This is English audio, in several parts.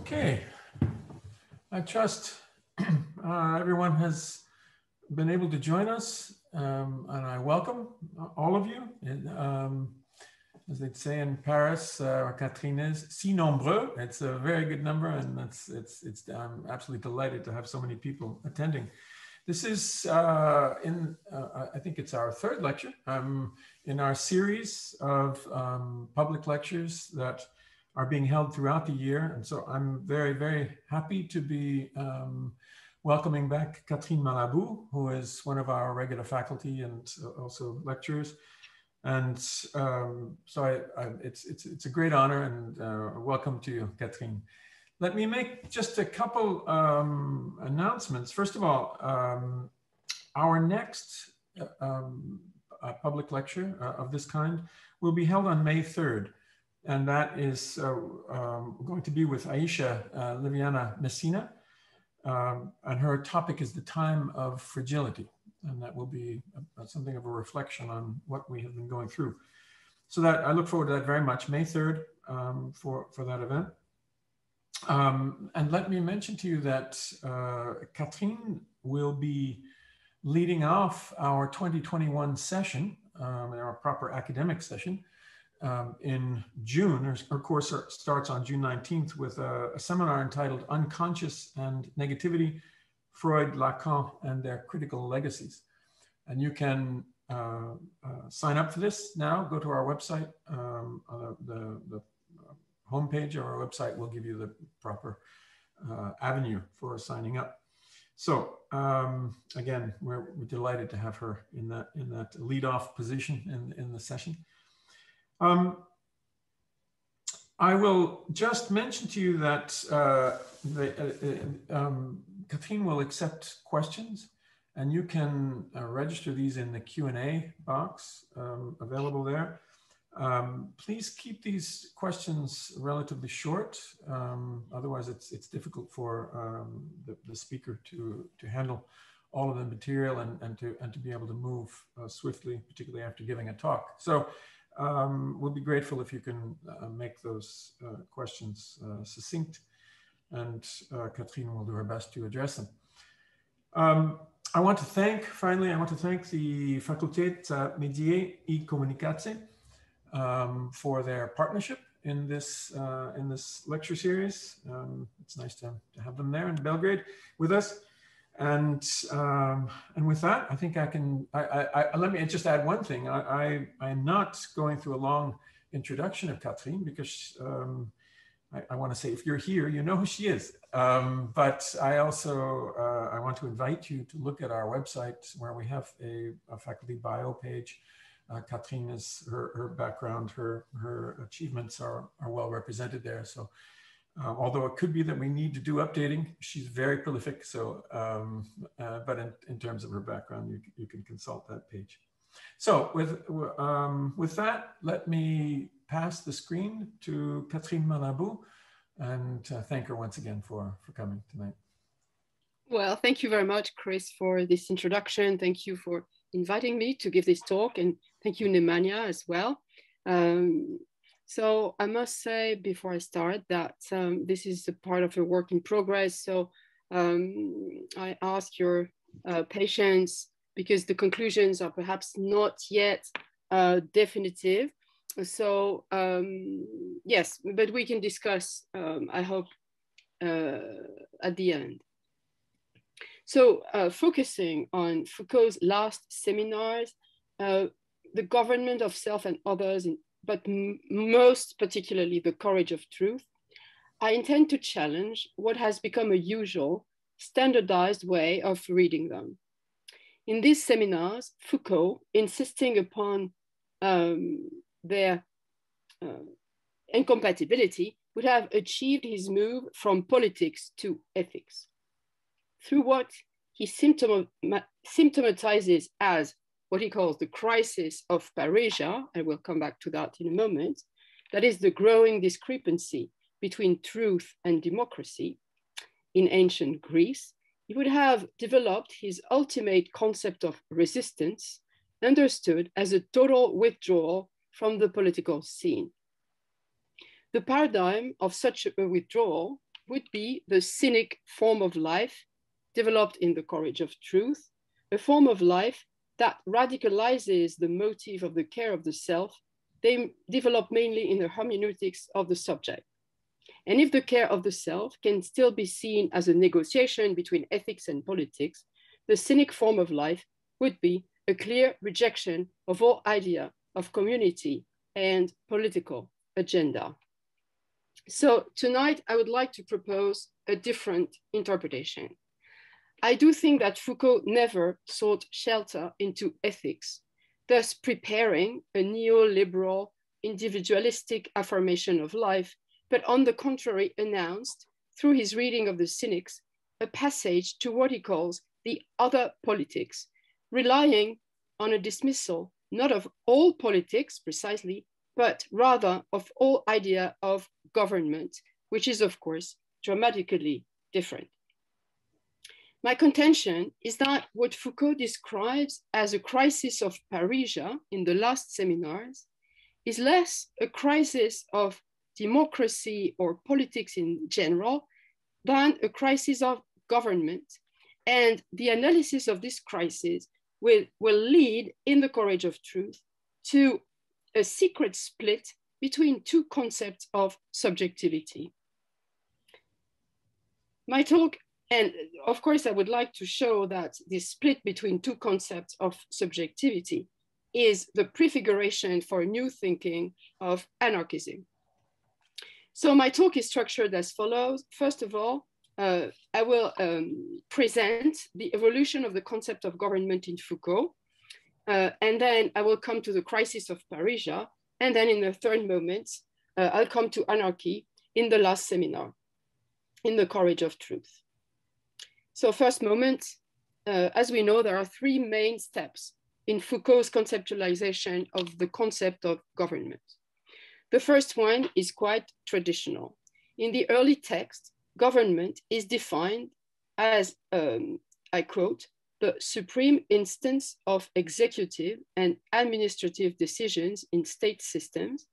Okay, I trust everyone has been able to join us, and I welcome all of you. As they say in Paris, Katrin is si nombreux. It's a very good number, and I'm absolutely delighted to have so many people attending. This is, I think it's our third lecture in our series of public lectures that are being held throughout the year. And so I'm very, very happy to be welcoming back Katrin Malabu, who is one of our regular faculty and also lecturers. And it's a great honor, and welcome to you, Katrin. Let me make just a couple announcements. First of all, our next public lecture of this kind will be held on May 3rd. And that is going to be with Aisha Liviana Messina. And her topic is the time of fragility. And that will be something of a reflection on what we have been going through. So that I look forward to that very much, May 3rd for that event. And let me mention to you that Katrin will be leading off our 2021 session, our proper academic session, in June. Our course starts on June 19th with a seminar entitled Unconscious and Negativity, Freud, Lacan, and Their Critical Legacies. And you can sign up for this now. Go to our website. The homepage of our website will give you the proper avenue for signing up. So again, we're delighted to have her in that lead-off position in the session. I will just mention to you that Katrin will accept questions, and you can register these in the Q&A box available there. Please keep these questions relatively short. Otherwise, it's difficult for the speaker to handle all of the material and to be able to move swiftly, particularly after giving a talk. So we'll be grateful if you can make those questions succinct, and Katrin will do her best to address them. I want to thank the Fakultet Medije et komunikacije for their partnership in this lecture series. It's nice to have them there in Belgrade with us. And with that, I think let me just add one thing. I'm not going through a long introduction of Katrin because I want to say, if you're here, you know who she is. But I also, I want to invite you to look at our website where we have a faculty bio page. Katrin is her background, her achievements are well represented there. So although it could be that we need to do updating, she's very prolific. So, but in terms of her background, you can consult that page. So with that, let me pass the screen to Katrin Malabu and thank her once again for coming tonight. Well, thank you very much, Chris, for this introduction. Thank you for inviting me to give this talk, and thank you, Nemanja, as well. So I must say before I start that this is a part of a work in progress. So I ask your patience because the conclusions are perhaps not yet definitive. So yes, but we can discuss, I hope, at the end. So focusing on Foucault's last seminars, the government of self and others, but most particularly the courage of truth, I intend to challenge what has become a usual, standardized way of reading them. In these seminars, Foucault, insisting upon their incompatibility, would have achieved his move from politics to ethics. Through what he symptomatizes as what he calls the crisis of parrhesia, I will come back to that in a moment, that is the growing discrepancy between truth and democracy in ancient Greece, he would have developed his ultimate concept of resistance, understood as a total withdrawal from the political scene. The paradigm of such a withdrawal would be the cynic form of life developed in the courage of truth, a form of life that radicalizes the motive of the care of the self. They develop mainly in the hermeneutics of the subject. And if the care of the self can still be seen as a negotiation between ethics and politics, the cynic form of life would be a clear rejection of all idea of community and political agenda. So tonight, I would like to propose a different interpretation. I do think that Foucault never sought shelter into ethics, thus preparing a neoliberal individualistic affirmation of life, but on the contrary announced through his reading of the Cynics, a passage to what he calls the other politics, relying on a dismissal not of all politics precisely, but rather of all idea of government, which is of course dramatically different. My contention is that what Foucault describes as a crisis of Parrhesia in the last seminars is less a crisis of democracy or politics in general than a crisis of government. And the analysis of this crisis will lead in the courage of truth to a secret split between two concepts of subjectivity. My talk, and of course, I would like to show that this split between two concepts of subjectivity is the prefiguration for new thinking of anarchism. So my talk is structured as follows. First of all, I will present the evolution of the concept of government in Foucault. And then I will come to the crisis of Parrhesia. And then in the third moment, I'll come to anarchy in the last seminar, in the courage of truth. So first moment, as we know, there are three main steps in Foucault's conceptualization of the concept of government. The first one is quite traditional. In the early text, government is defined as, I quote, the supreme instance of executive and administrative decisions in state systems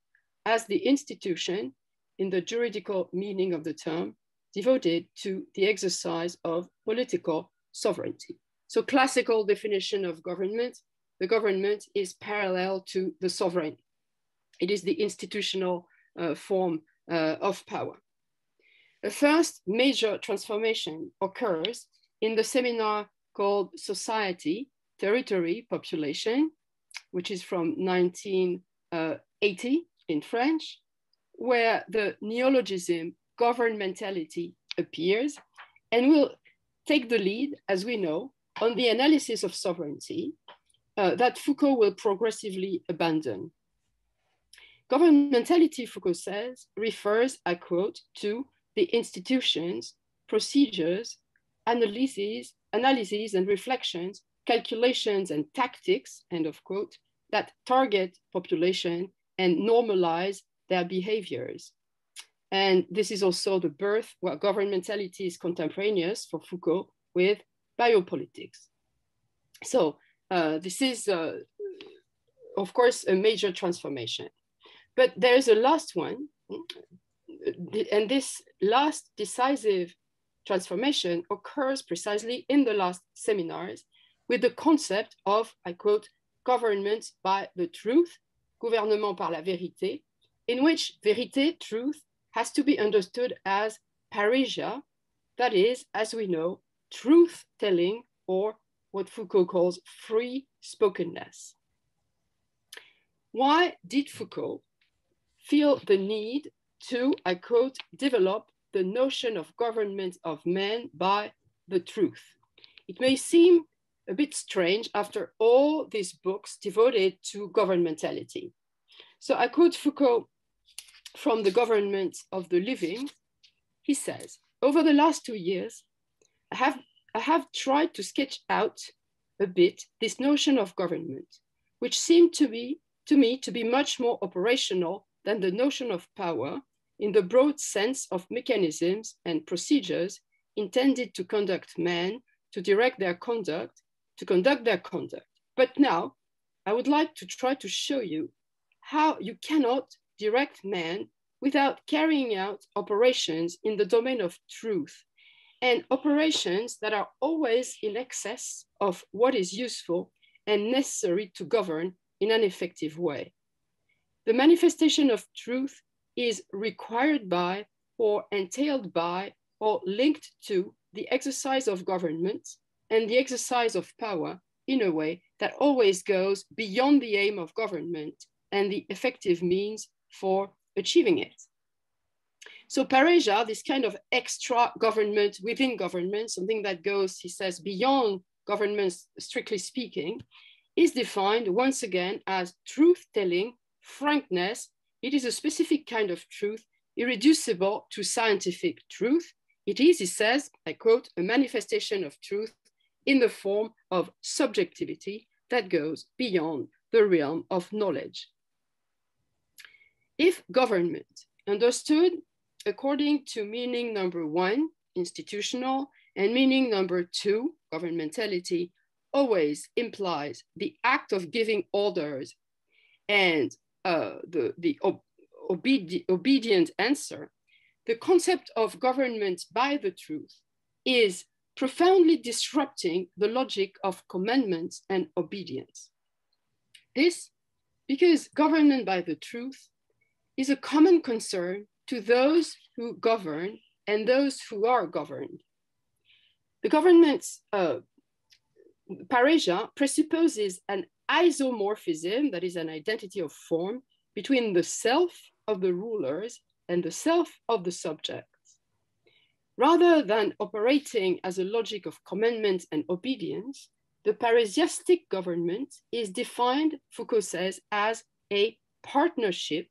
as the institution, in the juridical meaning of the term, devoted to the exercise of political sovereignty. So classical definition of government, the government is parallel to the sovereign. It is the institutional form of power. The first major transformation occurs in the seminar called Society, Territory, Population, which is from 1980 in French, where the neologism governmentality appears and will take the lead, as we know, on the analysis of sovereignty that Foucault will progressively abandon. Governmentality, Foucault says, refers, I quote, to the institutions, procedures, analyses and reflections, calculations and tactics, end of quote, that target population and normalize their behaviors. And this is also the birth where governmentality is contemporaneous for Foucault with biopolitics. So this is, of course, a major transformation. But there's a last one, and this last decisive transformation occurs precisely in the last seminars with the concept of, I quote, government by the truth, gouvernement par la vérité, in which vérité, truth, has to be understood as Parrhesia, that is, as we know, truth-telling, or what Foucault calls free spokenness. Why did Foucault feel the need to, I quote, develop the notion of government of men by the truth? It may seem a bit strange after all these books devoted to governmentality. So I quote Foucault from The Government of the Living. He says, over the last 2 years, I have tried to sketch out a bit this notion of government, which seemed to me to be much more operational than the notion of power in the broad sense of mechanisms and procedures intended to conduct men, to direct their conduct, to conduct their conduct. But now I would like to try to show you how you cannot direct man without carrying out operations in the domain of truth, and operations that are always in excess of what is useful and necessary to govern in an effective way. The manifestation of truth is required by, or entailed by, or linked to the exercise of government and the exercise of power in a way that always goes beyond the aim of government and the effective means for achieving it. So Pareja, this kind of extra government within government, something that goes, he says, beyond governments, strictly speaking, is defined once again as truth-telling, frankness. It is a specific kind of truth, irreducible to scientific truth. It is, he says, I quote, a manifestation of truth in the form of subjectivity that goes beyond the realm of knowledge. If government, understood according to meaning number one, institutional, and meaning number two, governmentality, always implies the act of giving orders and the obedient answer, the concept of government by the truth is profoundly disrupting the logic of commandments and obedience. This because government by the truth is a common concern to those who govern and those who are governed. The government's Pareja presupposes an isomorphism, that is an identity of form, between the self of the rulers and the self of the subjects. Rather than operating as a logic of commandment and obedience, the paresiastic government is defined, Foucault says, as a partnership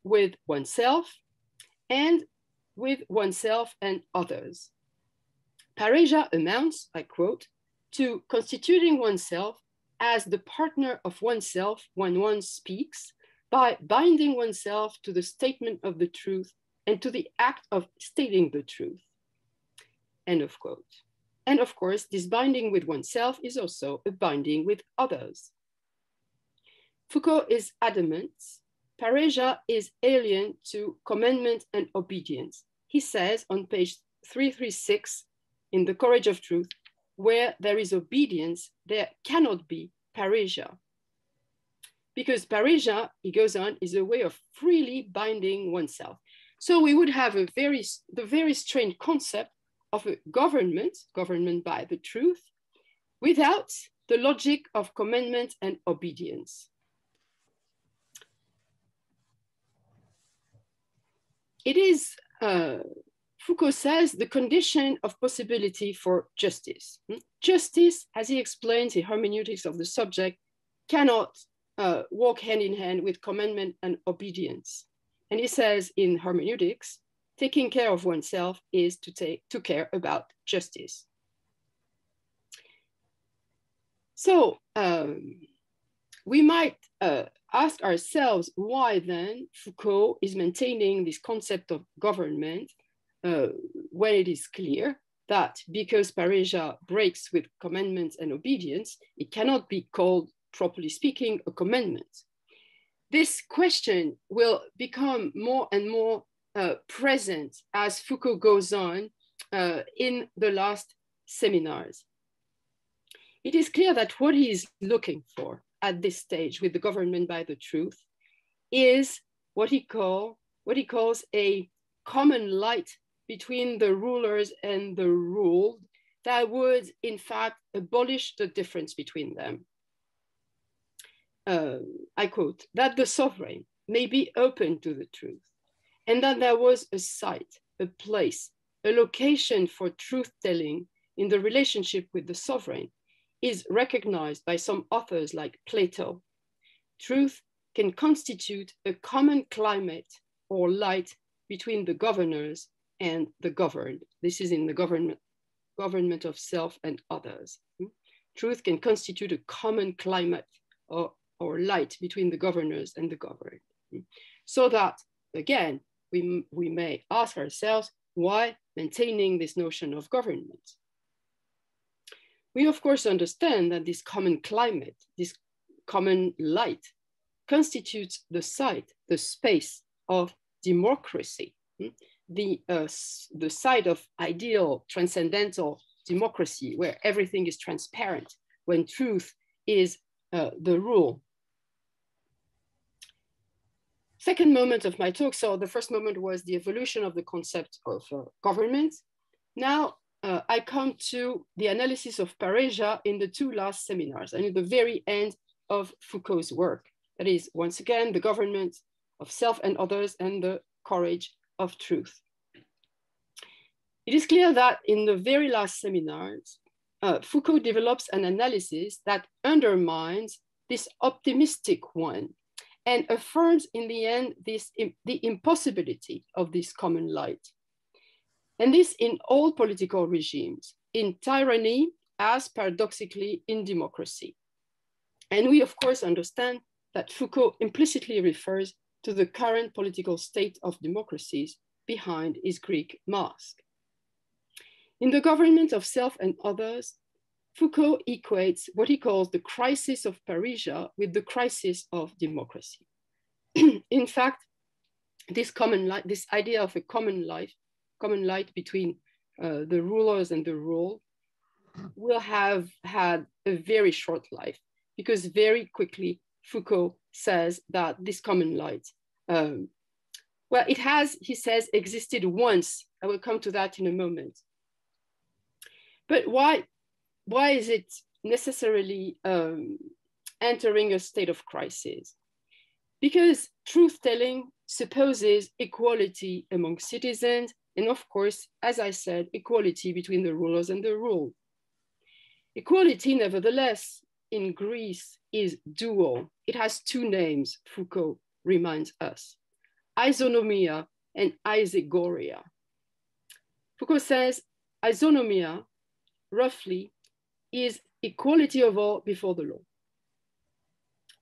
with oneself and others. Pareja amounts, I quote, to constituting oneself as the partner of oneself when one speaks, by binding oneself to the statement of the truth and to the act of stating the truth. End of quote. And of course, this binding with oneself is also a binding with others. Foucault is adamant, Pareja is alien to commandment and obedience. He says on page 336 in The Courage of Truth, where there is obedience, there cannot be Pareja. Because Pareja, he goes on, is a way of freely binding oneself. So we would have the very strange concept of a government by the truth, without the logic of commandment and obedience. It is, Foucault says, the condition of possibility for justice. Justice, as he explains in Hermeneutics of the Subject, cannot walk hand in hand with commandment and obedience. And he says in Hermeneutics, taking care of oneself is to care about justice. So we might ask ourselves why then Foucault is maintaining this concept of government when it is clear that because Pareja breaks with commandments and obedience, it cannot be called, properly speaking, a commandment. This question will become more and more present as Foucault goes on in the last seminars. It is clear that what he is looking for at this stage with the government by the truth is what he calls a common light between the rulers and the ruled that would in fact abolish the difference between them. I quote, that the sovereign may be open to the truth, and that there was a site, a place, a location for truth-telling in the relationship with the sovereign is recognized by some authors like Plato. Truth can constitute a common climate or light between the governors and the governed. This is in the government of self and others. Truth can constitute a common climate or light between the governors and the governed. So that, again, we may ask ourselves, why maintaining this notion of government? We, of course, understand that this common climate, this common light, constitutes the site, the space of democracy, the side of ideal transcendental democracy where everything is transparent, when truth is the rule. Second moment of my talk, so the first moment was the evolution of the concept of government. Now I come to the analysis of parrhesia in the two last seminars and at the very end of Foucault's work. That is, once again, the government of self and others and the courage of truth. It is clear that in the very last seminars, Foucault develops an analysis that undermines this optimistic one and affirms in the end the impossibility of this common light. And this in all political regimes, in tyranny as paradoxically in democracy. And we of course understand that Foucault implicitly refers to the current political state of democracies behind his Greek mask. In the government of self and others, Foucault equates what he calls the crisis of parrhesia with the crisis of democracy. In fact, this common light, this idea of a common light between the rulers and the ruled, will have had a very short life, because very quickly Foucault says that this common light, well, it has, he says, existed once. I will come to that in a moment. But why is it necessarily entering a state of crisis? Because truth-telling supposes equality among citizens, and of course, as I said, equality between the rulers and the ruled. Equality, nevertheless, in Greece is dual. It has two names, Foucault reminds us, isonomia and isegoria. Foucault says isonomia, roughly, is equality of all before the law.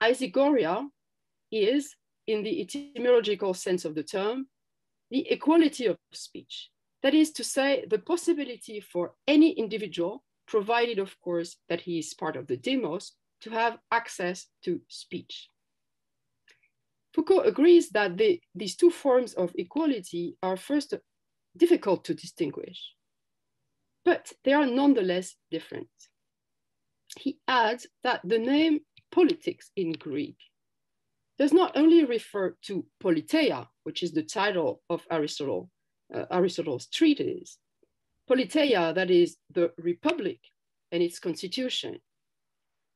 Isegoria is, in the etymological sense of the term, the equality of speech. That is to say, the possibility for any individual, provided of course that he is part of the demos, to have access to speech. Foucault agrees that these two forms of equality are first difficult to distinguish, but they are nonetheless different. He adds that the name politics in Greek does not only refer to politeia, which is the title of Aristotle's treatise, politeia, that is the republic and its constitution.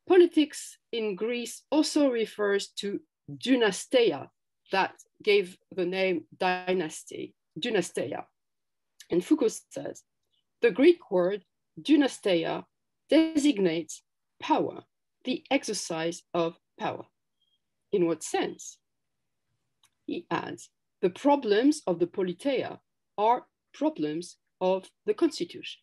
Politics in Greece also refers to dynasteia, that gave the name dynasty, dynasteia. And Foucault says, the Greek word dynasteia designates power, the exercise of power. In what sense? He adds, the problems of the politeia are problems of the constitution.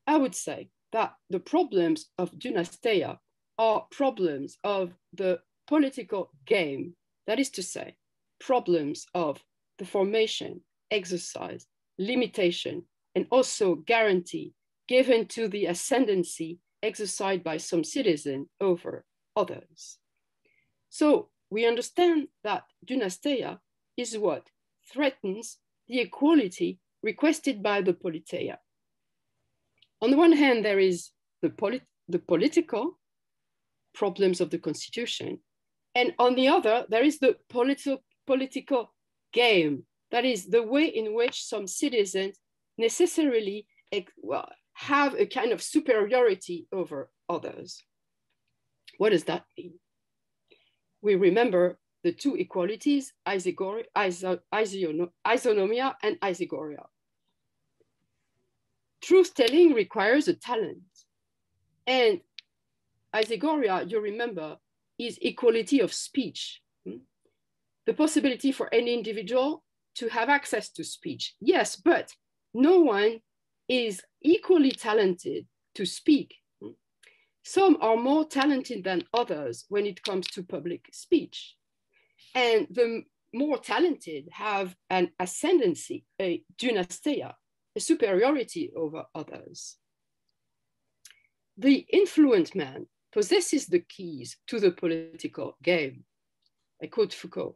I would say that the problems of dynasteia are problems of the political game, that is to say, problems of the formation, exercise, limitation, and also guarantee given to the ascendancy exercised by some citizen over others. So we understand that dynasteia is what threatens the equality requested by the politeia. On the one hand, there is the political problems of the constitution, and on the other, there is the political game, that is the way in which some citizens necessarily have a kind of superiority over others. What does that mean? We remember the two equalities, isonomia and isegoria. Truth-telling requires a talent. And isegoria, you remember, is equality of speech. The possibility for any individual to have access to speech. Yes, but no one is equally talented to speak. Some are more talented than others when it comes to public speech. And the more talented have an ascendancy, a dynasteia, a superiority over others. The influent man possesses the keys to the political game. I quote Foucault.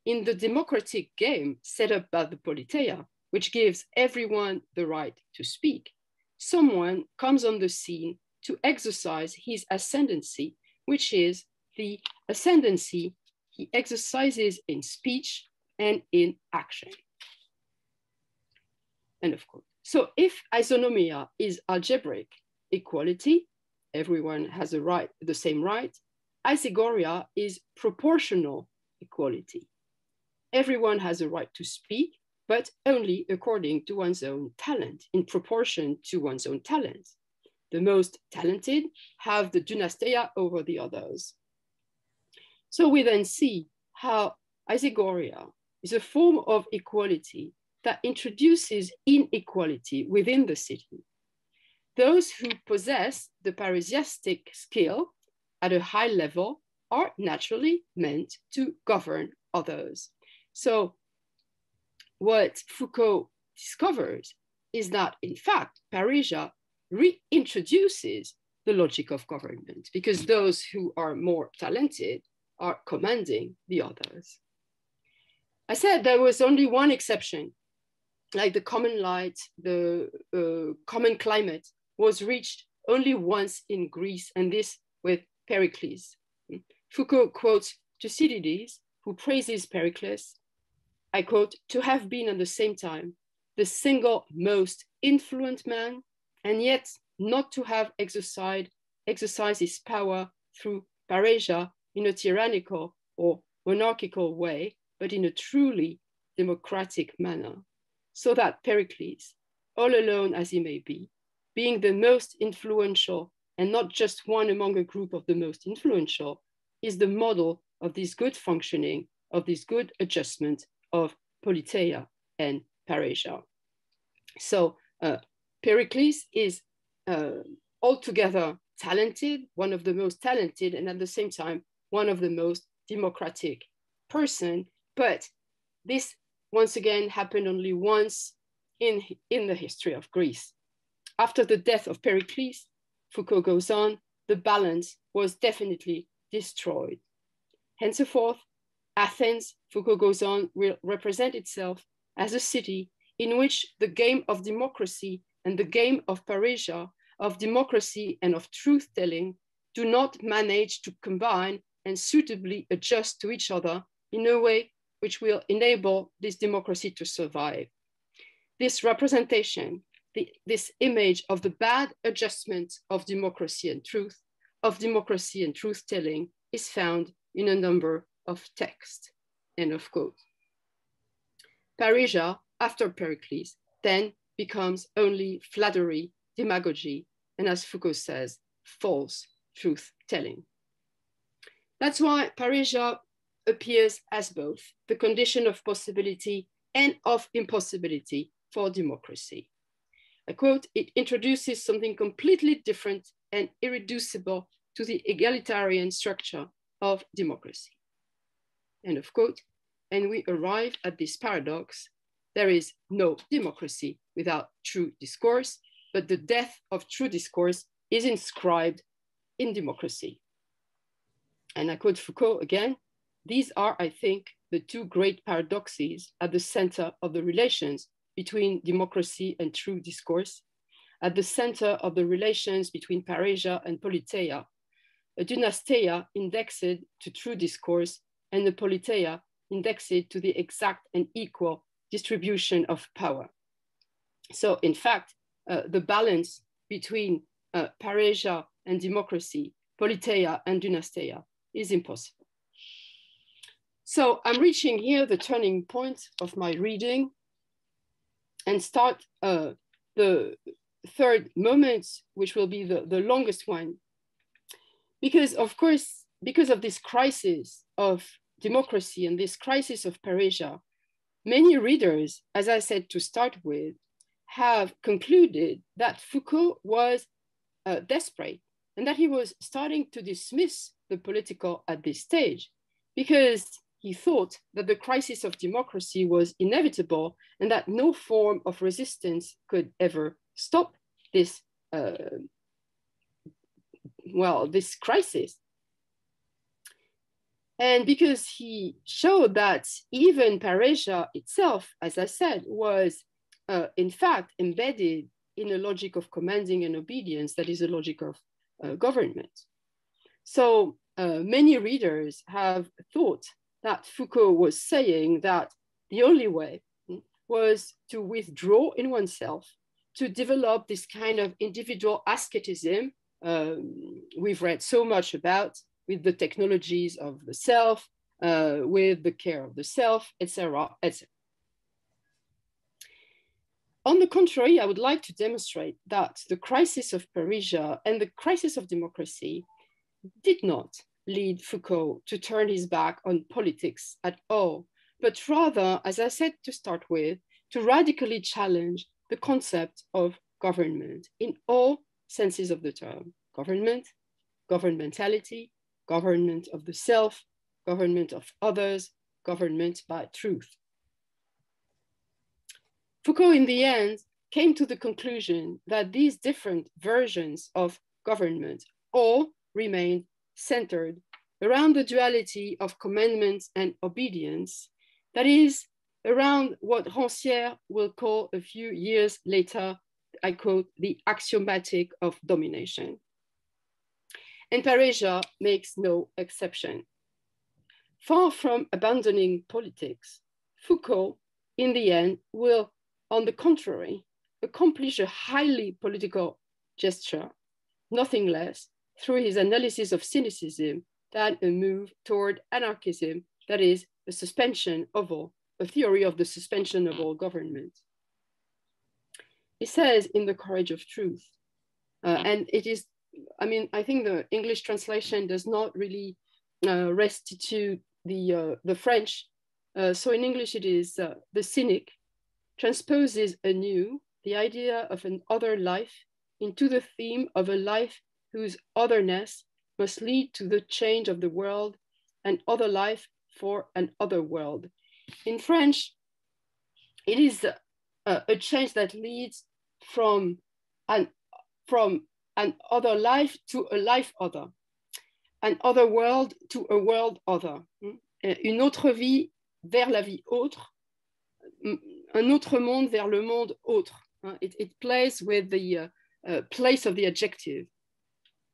in the democratic game set up by the politeia, which gives everyone the right to speak, someone comes on the scene to exercise his ascendancy, which is the ascendancy he exercises in speech and in action. End of quote. So if isonomia is algebraic equality, everyone has a right, the same right, isegoria is proportional equality. Everyone has a right to speak, but only according to one's own talent, in proportion to one's own talent. The most talented have the dynasteia over the others. So we then see how isegoria is a form of equality that introduces inequality within the city. Those who possess the parrhesiastic skill at a high level are naturally meant to govern others. So what Foucault discovers is that, in fact, parrhesia reintroduces the logic of government because those who are more talented are commanding the others. I said there was only one exception, like the common light, the common climate was reached only once in Greece, and this with Pericles. Foucault quotes Thucydides, who praises Pericles, I quote, to have been at the same time the single most influent man, and yet not to have exercised his power through parrhesia in a tyrannical or monarchical way, but in a truly democratic manner, so that Pericles, all alone as he may be, being the most influential and not just one among a group of the most influential, is the model of this good functioning, of this good adjustment of politeia and parrhesia. So Pericles is altogether talented, one of the most talented, and at the same time, one of the most democratic person. But this, once again, happened only once in the history of Greece. After the death of Pericles, Foucault goes on, the balance was definitely destroyed. Henceforth, Athens, Foucault goes on, will represent itself as a city in which the game of democracy and the game of parrhesia, of democracy and of truth-telling, do not manage to combine and suitably adjust to each other in a way which will enable this democracy to survive. This representation, this image of the bad adjustment of democracy and truth-telling is found in a number of texts, end of quote. Parrhesia, after Pericles, then becomes only flattery, demagogy, and as Foucault says, false truth-telling. That's why parrhesia appears as both the condition of possibility and of impossibility for democracy. I quote, it introduces something completely different and irreducible to the egalitarian structure of democracy. End of quote. And we arrive at this paradox. There is no democracy without true discourse, but the death of true discourse is inscribed in democracy. And I quote Foucault again, these are, I think, the two great paradoxes at the center of the relations between democracy and true discourse, at the center of the relations between parrhesia and politeia, a dynasteia indexed to true discourse and a politeia indexed to the exact and equal distribution of power. So in fact, the balance between parrhesia and democracy, politeia and dynasteia is impossible. So I'm reaching here the turning point of my reading and start the third moment, which will be the longest one. Because of course, because of this crisis of democracy and this crisis of parrhesia, many readers, as I said to start with, have concluded that Foucault was desperate and that he was starting to dismiss the political at this stage because he thought that the crisis of democracy was inevitable and that no form of resistance could ever stop this, this crisis. And because he showed that even Paresia itself, as I said, was in fact embedded in a logic of commanding and obedience, that is a logic of government. So many readers have thought that Foucault was saying that the only way was to withdraw in oneself, to develop this kind of individual asceticism we've read so much about, with the technologies of the self, with the care of the self, etc., etc. On the contrary, I would like to demonstrate that the crisis of Paresia and the crisis of democracy did not lead Foucault to turn his back on politics at all, but rather, as I said to start with, to radically challenge the concept of government in all senses of the term: government, governmentality, government of the self, government of others, government by truth. Foucault, in the end, came to the conclusion that these different versions of government all remained centered around the duality of commandment and obedience, that is, around what Rancière will call a few years later, I quote, the axiomatic of domination. And Paresia makes no exception. Far from abandoning politics, Foucault, in the end, will, on the contrary, accomplish a highly political gesture, nothing less, through his analysis of cynicism than a move toward anarchism, that is, a suspension of all, a theory of the suspension of all government. He says in The Courage of Truth, and it is, I mean, I think the English translation does not really restitute the French. So in English it is, the cynic transposes anew the idea of an other life into the theme of a life whose otherness must lead to the change of the world, and other life for an other world. In French, it is a change that leads from an other life to a life other, an other world to a world other. Une autre vie vers la vie autre, un autre monde vers le monde autre. It plays with the place of the adjective.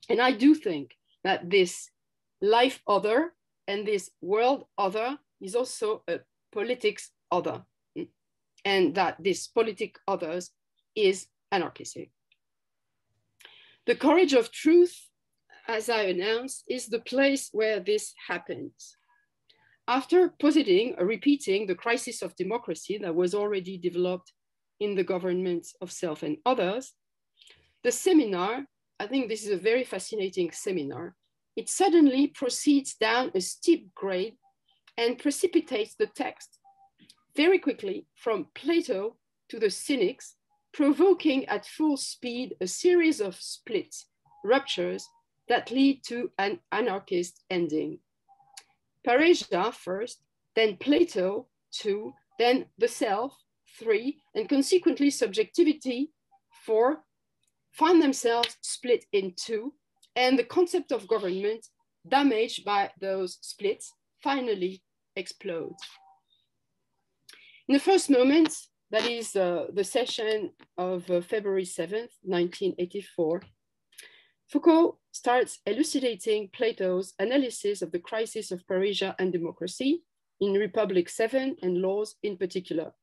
And I do think that this life other and this world other is also a politics other, and that this politic others is anarchism. The Courage of Truth, as I announced, is the place where this happens. After positing or repeating the crisis of democracy that was already developed in the government of self and others, the seminar, I think this is a very fascinating seminar, it suddenly proceeds down a steep grade and precipitates the text very quickly from Plato to the cynics, provoking at full speed a series of splits, ruptures that lead to an anarchist ending. Paresia first, then Plato 2, then the self 3, and consequently subjectivity 4, find themselves split in two, and the concept of government, damaged by those splits, finally explodes. In the first moment, that is the session of February 7th, 1984, Foucault starts elucidating Plato's analysis of the crisis of Paresia and democracy in Republic 7 and Laws in particular.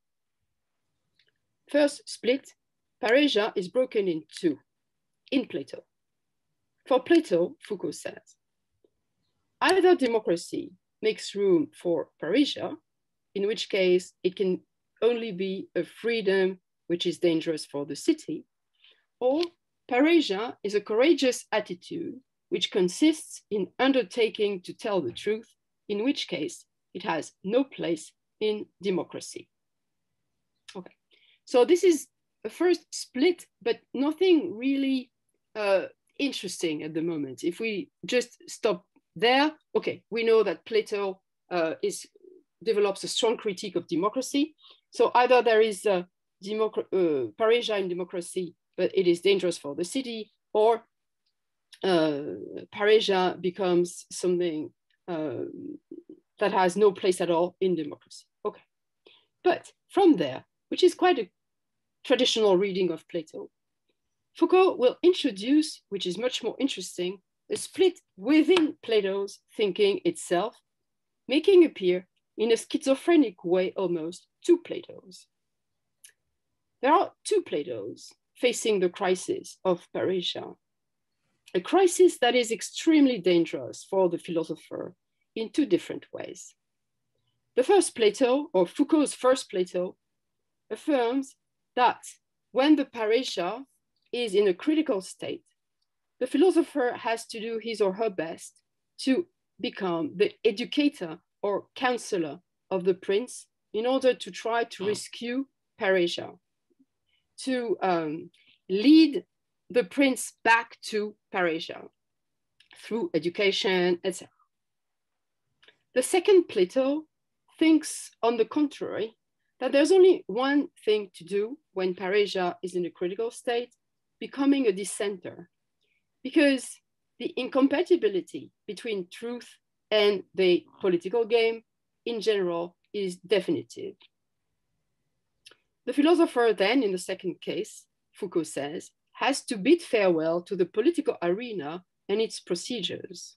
First split, Paresia is broken in two, in Plato. For Plato, Foucault says, either democracy makes room for Paresia, in which case it can only be a freedom which is dangerous for the city, or Paresia is a courageous attitude which consists in undertaking to tell the truth, in which case it has no place in democracy. Okay, so this is a first split, but nothing really interesting at the moment. If we just stop there, okay, we know that Plato develops a strong critique of democracy. So either there is Paresia in democracy, but it is dangerous for the city, or Paresia becomes something that has no place at all in democracy. Okay, but from there, which is quite a traditional reading of Plato, Foucault will introduce, which is much more interesting, a split within Plato's thinking itself, making appear in a schizophrenic way almost two Platos. There are two Platos facing the crisis of parrhesia, a crisis that is extremely dangerous for the philosopher in two different ways. The first Plato, or Foucault's first Plato, affirms that when the parrhesia is in a critical state, the philosopher has to do his or her best to become the educator or counselor of the prince in order to try to rescue parrhesia, to lead the prince back to parrhesia through education, etc. The second Plato thinks, on the contrary, that there's only one thing to do when parrhesia is in a critical state, becoming a dissenter, because the incompatibility between truth and the political game in general is definitive. The philosopher then, in the second case, Foucault says, has to bid farewell to the political arena and its procedures.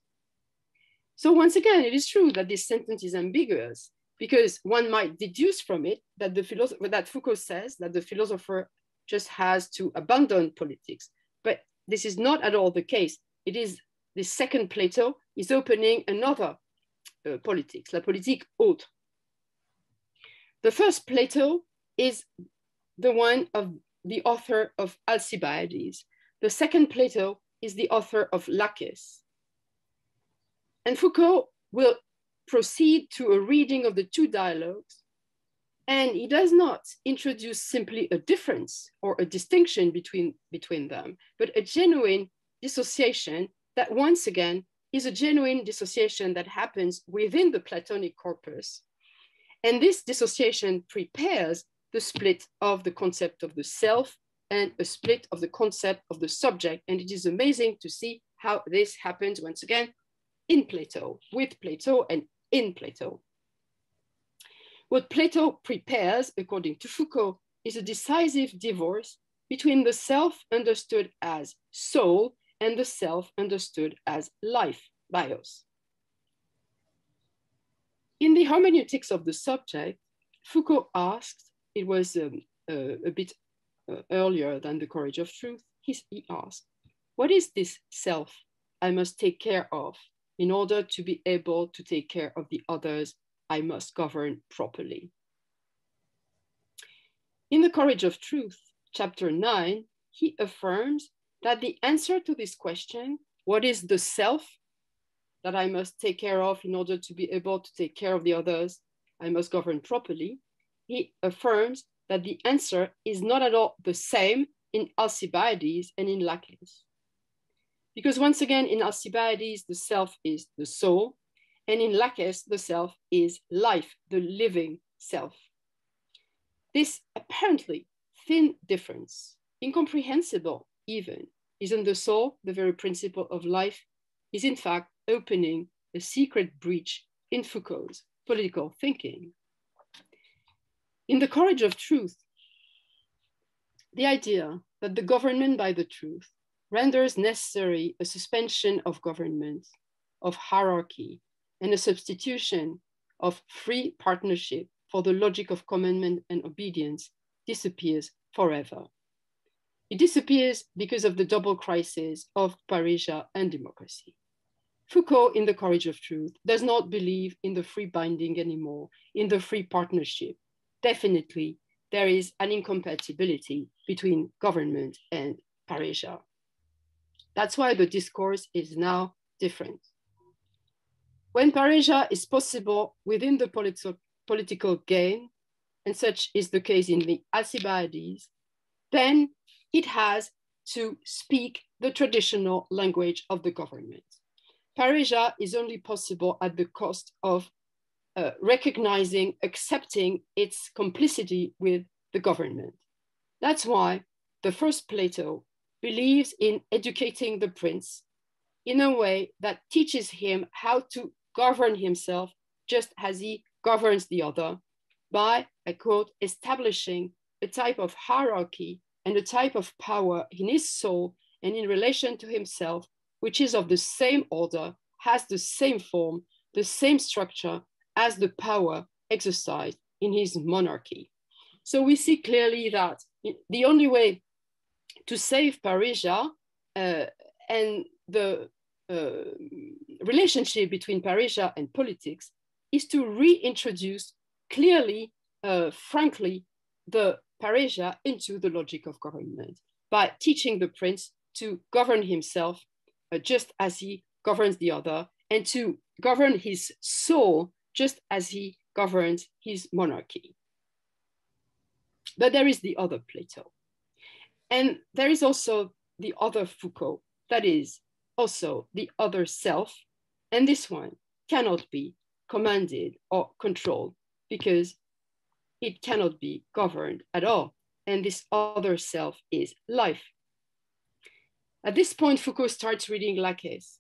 So once again, it is true that this sentence is ambiguous, because one might deduce from it that that Foucault says that the philosopher just has to abandon politics. But this is not at all the case. It is the second Plato is opening another politics, la politique autre. The first Plato is the one of the author of Alcibiades. The second Plato is the author of Laches. And Foucault will proceed to a reading of the two dialogues, and he does not introduce simply a difference or a distinction between them, but a genuine dissociation that, once again, is a genuine dissociation that happens within the Platonic corpus. And this dissociation prepares the split of the concept of the self and a split of the concept of the subject. And it is amazing to see how this happens, once again, in Plato, with Plato and in Plato. What Plato prepares, according to Foucault, is a decisive divorce between the self understood as soul and the self understood as life, bios. In the hermeneutics of the subject, Foucault asked, it was a bit earlier than The Courage of Truth, he asked, what is this self I must take care of? In order to be able to take care of the others, I must govern properly. In The Courage of Truth, chapter 9, he affirms that the answer to this question, what is the self that I must take care of in order to be able to take care of the others, I must govern properly, he affirms that the answer is not at all the same in Alcibiades and in Laches. Because once again, in Alcibiades, the self is the soul, and in Laches, the self is life, the living self. This apparently thin difference, incomprehensible even, isn't the soul, the very principle of life, is in fact opening a secret breach in Foucault's political thinking. In The Courage of Truth, the idea that the government by the truth renders necessary a suspension of government, of hierarchy, and a substitution of free partnership for the logic of commandment and obedience disappears forever. It disappears because of the double crisis of parrhesia and democracy. Foucault, in The Courage of Truth, does not believe in the free binding anymore, in the free partnership. Definitely, there is an incompatibility between government and parrhesia. That's why the discourse is now different. When parrhesia is possible within the political game, and such is the case in the Alcibiades, then it has to speak the traditional language of the government. Parrhesia is only possible at the cost of recognizing, accepting its complicity with the government. That's why the first Plato believes in educating the prince in a way that teaches him how to govern himself just as he governs the other by, I quote, establishing a type of hierarchy and a type of power in his soul and in relation to himself, which is of the same order, has the same form, the same structure as the power exercised in his monarchy. So we see clearly that the only way to save Parisia and the relationship between Parisia and politics is to reintroduce clearly, frankly, the Parisia into the logic of government by teaching the prince to govern himself just as he governs the other, and to govern his soul just as he governs his monarchy. But there is the other Plato. And there is also the other Foucault, that is also the other self. And this one cannot be commanded or controlled because it cannot be governed at all. And this other self is life. At this point, Foucault starts reading Lacaze.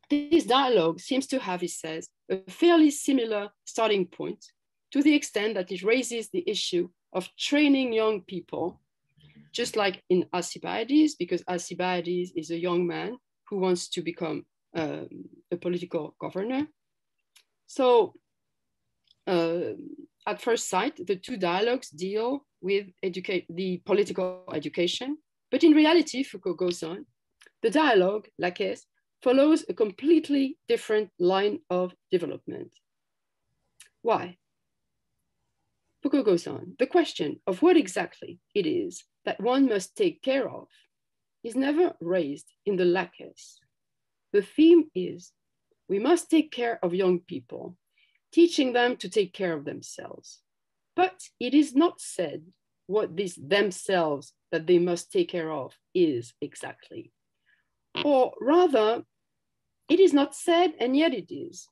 This dialogue seems to have, he says, a fairly similar starting point to the extent that it raises the issue of training young people, just like in Alcibiades, because Alcibiades is a young man who wants to become a political governor. So at first sight, the two dialogues deal with the political education, but in reality, Foucault goes on, the dialogue, Lacaze, follows a completely different line of development. Why? Foucault goes on, the question of what exactly it is that one must take care of is never raised in the Lacaze. The theme is, we must take care of young people, teaching them to take care of themselves. But it is not said what this themselves that they must take care of is exactly. Or rather, it is not said, and yet it is.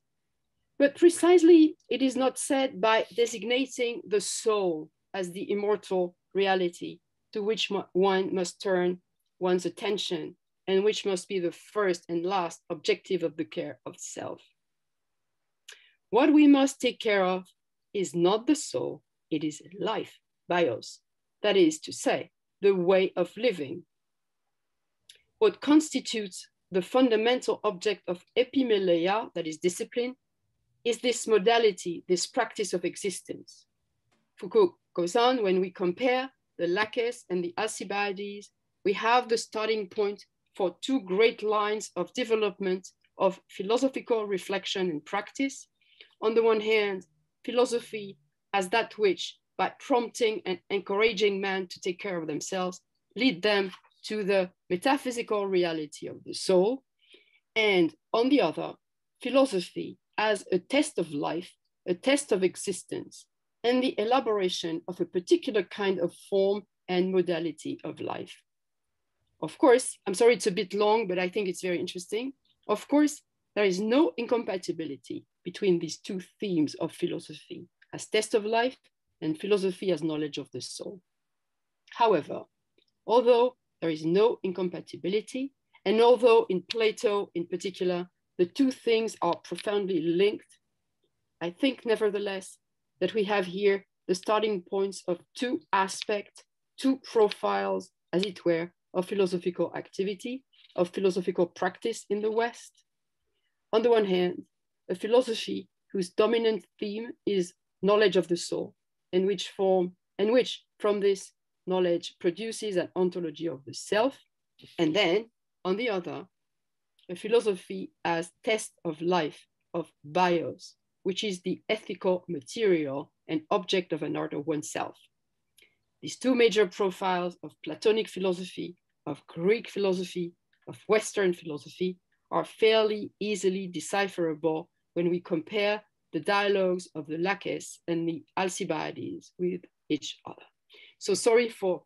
But precisely, it is not said by designating the soul as the immortal reality to which one must turn one's attention and which must be the first and last objective of the care of self. What we must take care of is not the soul, it is life, bios, that is to say, the way of living. What constitutes the fundamental object of epimeleia, that is discipline, is this modality, this practice of existence. Foucault goes on, when we compare the Lacaze and the Alcibiades, we have the starting point for two great lines of development of philosophical reflection and practice. On the one hand, philosophy as that which, by prompting and encouraging men to take care of themselves, lead them to the metaphysical reality of the soul. And on the other, philosophy as a test of life, a test of existence, and the elaboration of a particular kind of form and modality of life. Of course, I'm sorry it's a bit long, but I think it's very interesting. Of course, there is no incompatibility between these two themes of philosophy as test of life and philosophy as knowledge of the soul. However, although there is no incompatibility, and although in Plato in particular, the two things are profoundly linked, I think nevertheless that we have here the starting points of two aspects, two profiles, as it were, of philosophical activity, of philosophical practice in the West. On the one hand, a philosophy whose dominant theme is knowledge of the soul, and which from this knowledge produces an ontology of the self. And then, on the other, a philosophy as test of life, of bios, which is the ethical material and object of an art of oneself. These two major profiles of Platonic philosophy, of Greek philosophy, of Western philosophy are fairly easily decipherable when we compare the dialogues of the Lacaze and the Alcibiades with each other. So sorry for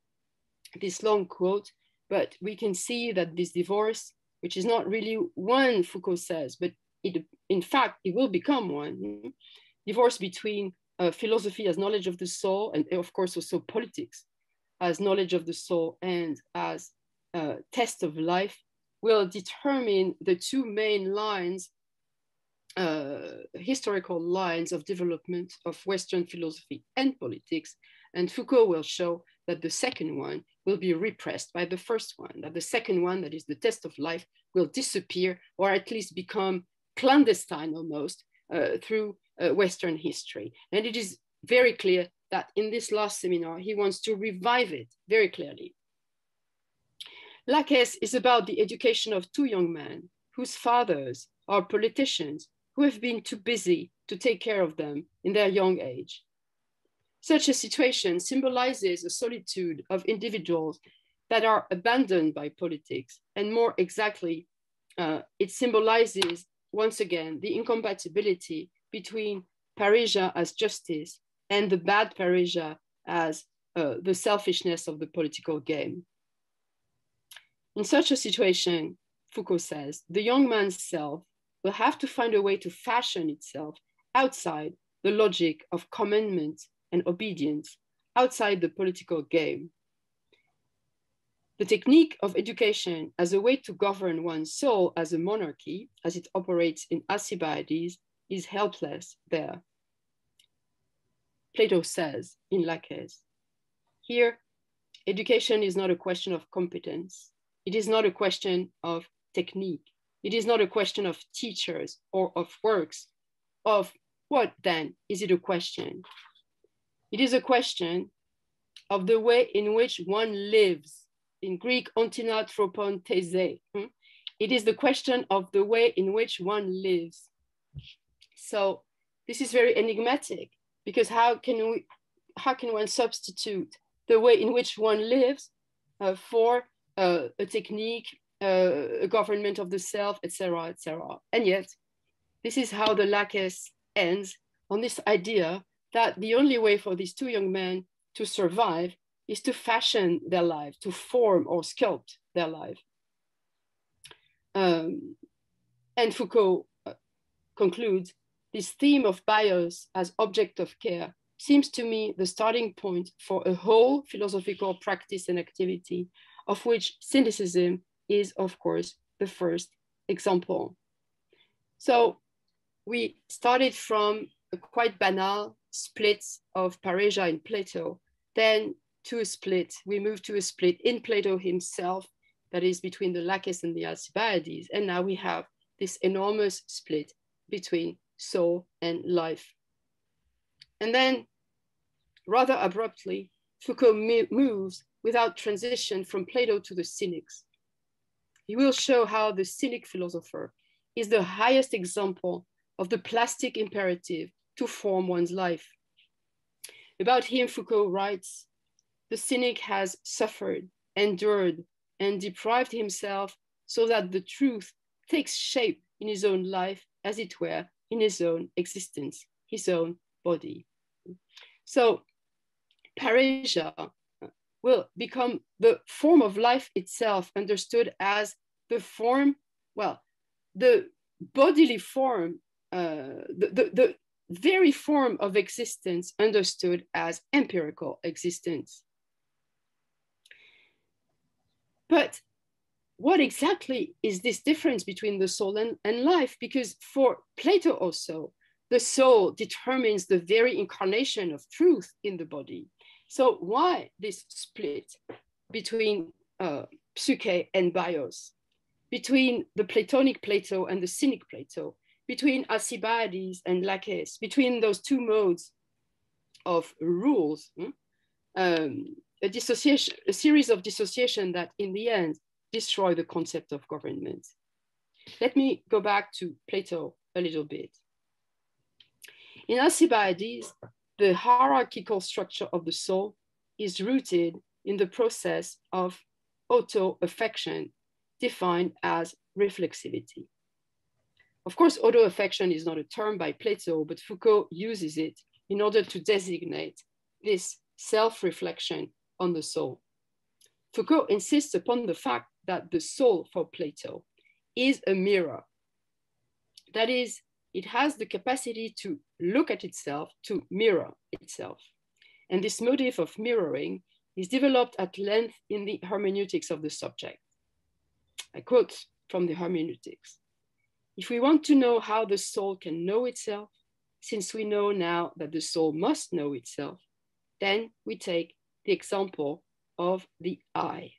this long quote, but we can see that this divorce, which is not really one, Foucault says, but in fact, it will become one, divorce between philosophy as knowledge of the soul, and of course also politics as knowledge of the soul and as test of life, will determine the two main lines historical lines of development of Western philosophy and politics. And Foucault will show that the second one will be repressed by the first one, that the second one, that is the test of life, will disappear or at least become clandestine almost through Western history. And it is very clear that in this last seminar, he wants to revive it very clearly. Laques is about the education of two young men whose fathers are politicians who have been too busy to take care of them in their young age. Such a situation symbolizes a solitude of individuals that are abandoned by politics, and more exactly, it symbolizes once again the incompatibility between parrhesia as justice and the bad parrhesia as the selfishness of the political game. In such a situation, Foucault says, the young man's self will have to find a way to fashion itself outside the logic of commandment and obedience, outside the political game. The technique of education as a way to govern one's soul as a monarchy, as it operates in Alcibiades, is helpless there. Plato says in Laques, here, education is not a question of competence. It is not a question of technique. It is not a question of teachers or of works. Of what then is it a question? It is a question of the way in which one lives. In Greek, ontinatropon these. It is the question of the way in which one lives. So this is very enigmatic, because how can one substitute the way in which one lives for a technique, a government of the self, etc., etc. And yet, this is how the Laques ends on this idea that the only way for these two young men to survive is to fashion their life, to form or sculpt their life. And Foucault concludes, this theme of bios as object of care seems to me the starting point for a whole philosophical practice and activity, of which cynicism is, of course, the first example. So we started from a quite banal split of parrhesia in Plato, then to a split, we moved to a split in Plato himself, that is between the Laques and the Alcibiades, and now we have this enormous split between soul and life. And then, rather abruptly, Foucault moves without transition from Plato to the Cynics. He will show how the Cynic philosopher is the highest example of the plastic imperative to form one's life. About him, Foucault writes, the Cynic has suffered, endured, and deprived himself so that the truth takes shape in his own life, as it were, in his own existence, his own body. So parrhesia will become the form of life itself, understood as the form, well, the bodily form, the very form of existence understood as empirical existence. But what exactly is this difference between the soul and life? Because for Plato also, the soul determines the very incarnation of truth in the body. So why this split between psyche and bios, between the Platonic Plato and the Cynic Plato, between Alcibiades and Laques, between those two modes of rules, a series of dissociation that in the end destroy the concept of government. Let me go back to Plato a little bit. In Alcibiades, the hierarchical structure of the soul is rooted in the process of auto-affection, defined as reflexivity. Of course, auto-affection is not a term by Plato, but Foucault uses it in order to designate this self-reflection on the soul. Foucault insists upon the fact that the soul for Plato is a mirror. That is, it has the capacity to look at itself, to mirror itself. And this motif of mirroring is developed at length in the hermeneutics of the subject. I quote from the hermeneutics. If we want to know how the soul can know itself, since we know now that the soul must know itself, then we take the example of the eye.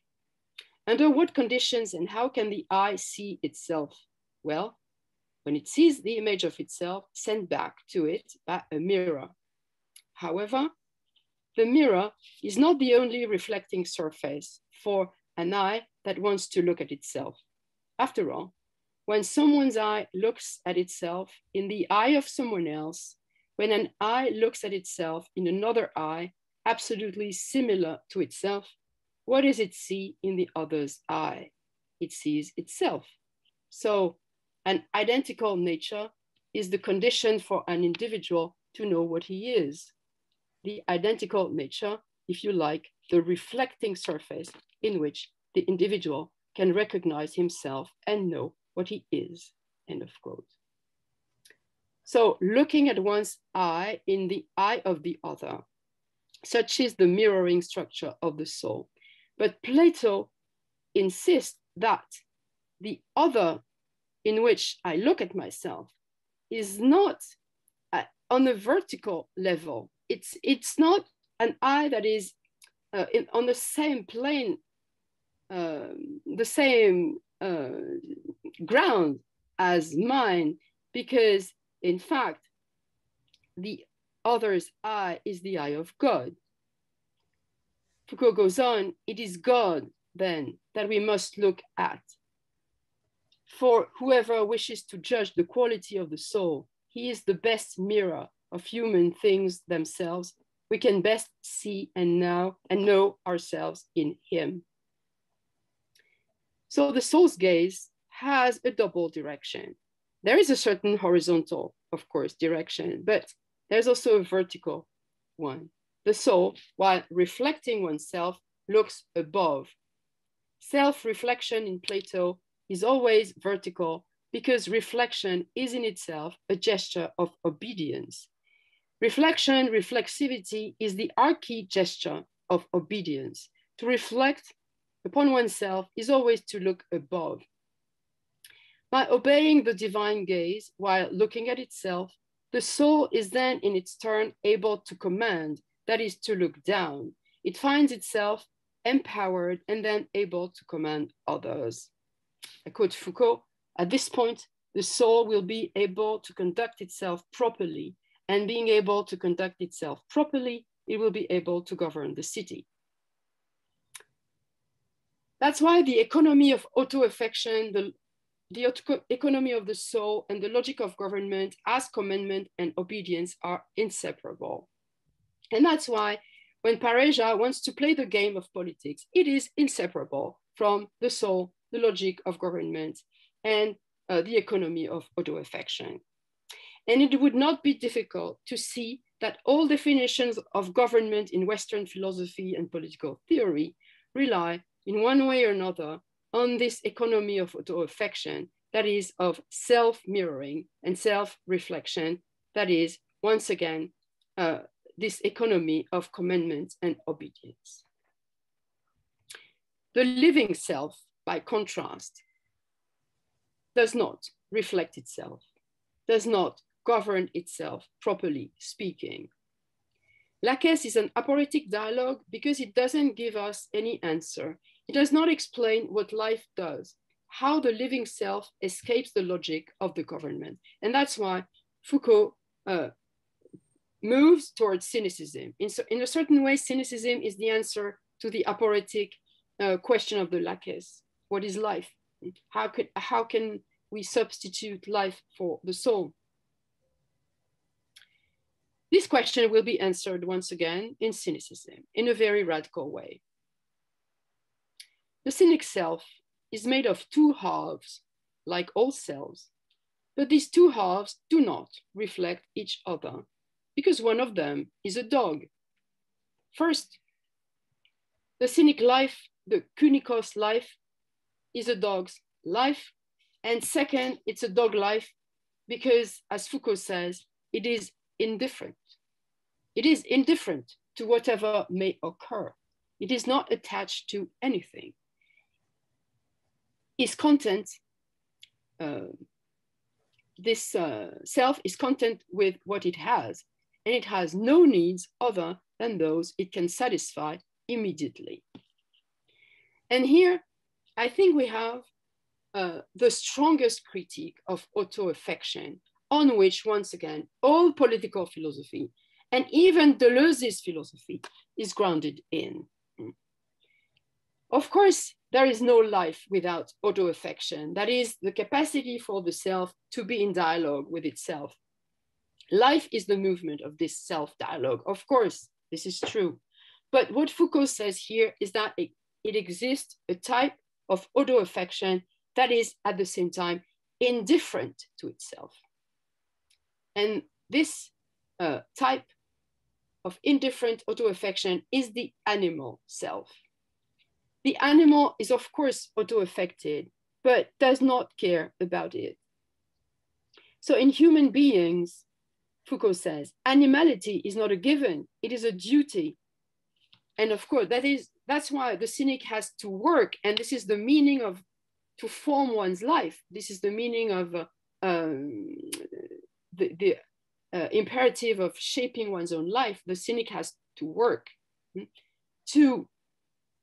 Under what conditions and how can the eye see itself? Well, when it sees the image of itself sent back to it by a mirror. However, the mirror is not the only reflecting surface for an eye that wants to look at itself. After all, when someone's eye looks at itself in the eye of someone else, when an eye looks at itself in another eye, absolutely similar to itself, what does it see in the other's eye? It sees itself. So an identical nature is the condition for an individual to know what he is. The identical nature, if you like, the reflecting surface in which the individual can recognize himself and know what he is, end of quote. So looking at one's eye in the eye of the other, such is the mirroring structure of the soul. But Plato insists that the other in which I look at myself is not on a vertical level. It's not an eye that is on the same plane, the same ground as mine, because in fact, the other's eye is the eye of God. Foucault goes on, it is God then that we must look at. For whoever wishes to judge the quality of the soul, he is the best mirror of human things themselves. We can best see and know ourselves in him. So the soul's gaze has a double direction. There is a certain horizontal, of course, direction, but there's also a vertical one. The soul, while reflecting oneself, looks above. Self-reflection in Plato is always vertical because reflection is in itself a gesture of obedience. Reflection, reflexivity is the archy gesture of obedience. To reflect upon oneself is always to look above. By obeying the divine gaze while looking at itself, the soul is then in its turn able to command, that is to look down. It finds itself empowered and then able to command others. I quote Foucault, at this point, the soul will be able to conduct itself properly, and being able to conduct itself properly, it will be able to govern the city. That's why the economy of auto-affection, the economy of the soul, and the logic of government as commandment and obedience are inseparable. And that's why when Pareja wants to play the game of politics, it is inseparable from the soul, the logic of government, and the economy of auto-affection. And it would not be difficult to see that all definitions of government in Western philosophy and political theory rely in one way or another on this economy of auto-affection, that is of self-mirroring and self-reflection, that is, once again, this economy of commandment and obedience. The living self, by contrast, does not reflect itself, does not govern itself, properly speaking. Laques is an aporetic dialogue because it doesn't give us any answer. It does not explain what life does, how the living self escapes the logic of the government. And that's why Foucault moves towards cynicism. In a certain way, cynicism is the answer to the aporetic question of the Laques. What is life? How can we substitute life for the soul? This question will be answered once again in cynicism, in a very radical way. The cynic self is made of two halves, like all selves, but these two halves do not reflect each other, because one of them is a dog. First, the cynic life, the kunikos life, is a dog's life. And second, it's a dog life because, as Foucault says, it is indifferent. It is indifferent to whatever may occur. It is not attached to anything. Its content this self is content with what it has, and it has no needs other than those it can satisfy immediately. And here, I think we have the strongest critique of auto-affection, on which, once again, all political philosophy and even Deleuze's philosophy is grounded in. Of course, there is no life without auto-affection. That is the capacity for the self to be in dialogue with itself. Life is the movement of this self-dialogue. Of course, this is true. But what Foucault says here is that it exists a type of auto-affection that is at the same time indifferent to itself. And this type of indifferent auto-affection is the animal self. The animal is, of course, auto-affected, but does not care about it. So in human beings, Foucault says, animality is not a given, it is a duty. And of course, that's why the cynic has to work, and this is the meaning of to form one's life. This is the meaning of the imperative of shaping one's own life. The cynic has to work to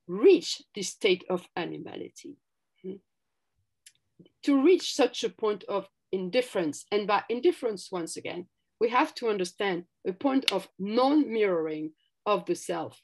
reach this state of animality, to reach such a point of indifference. And by indifference, once again, we have to understand a point of non-mirroring of the self.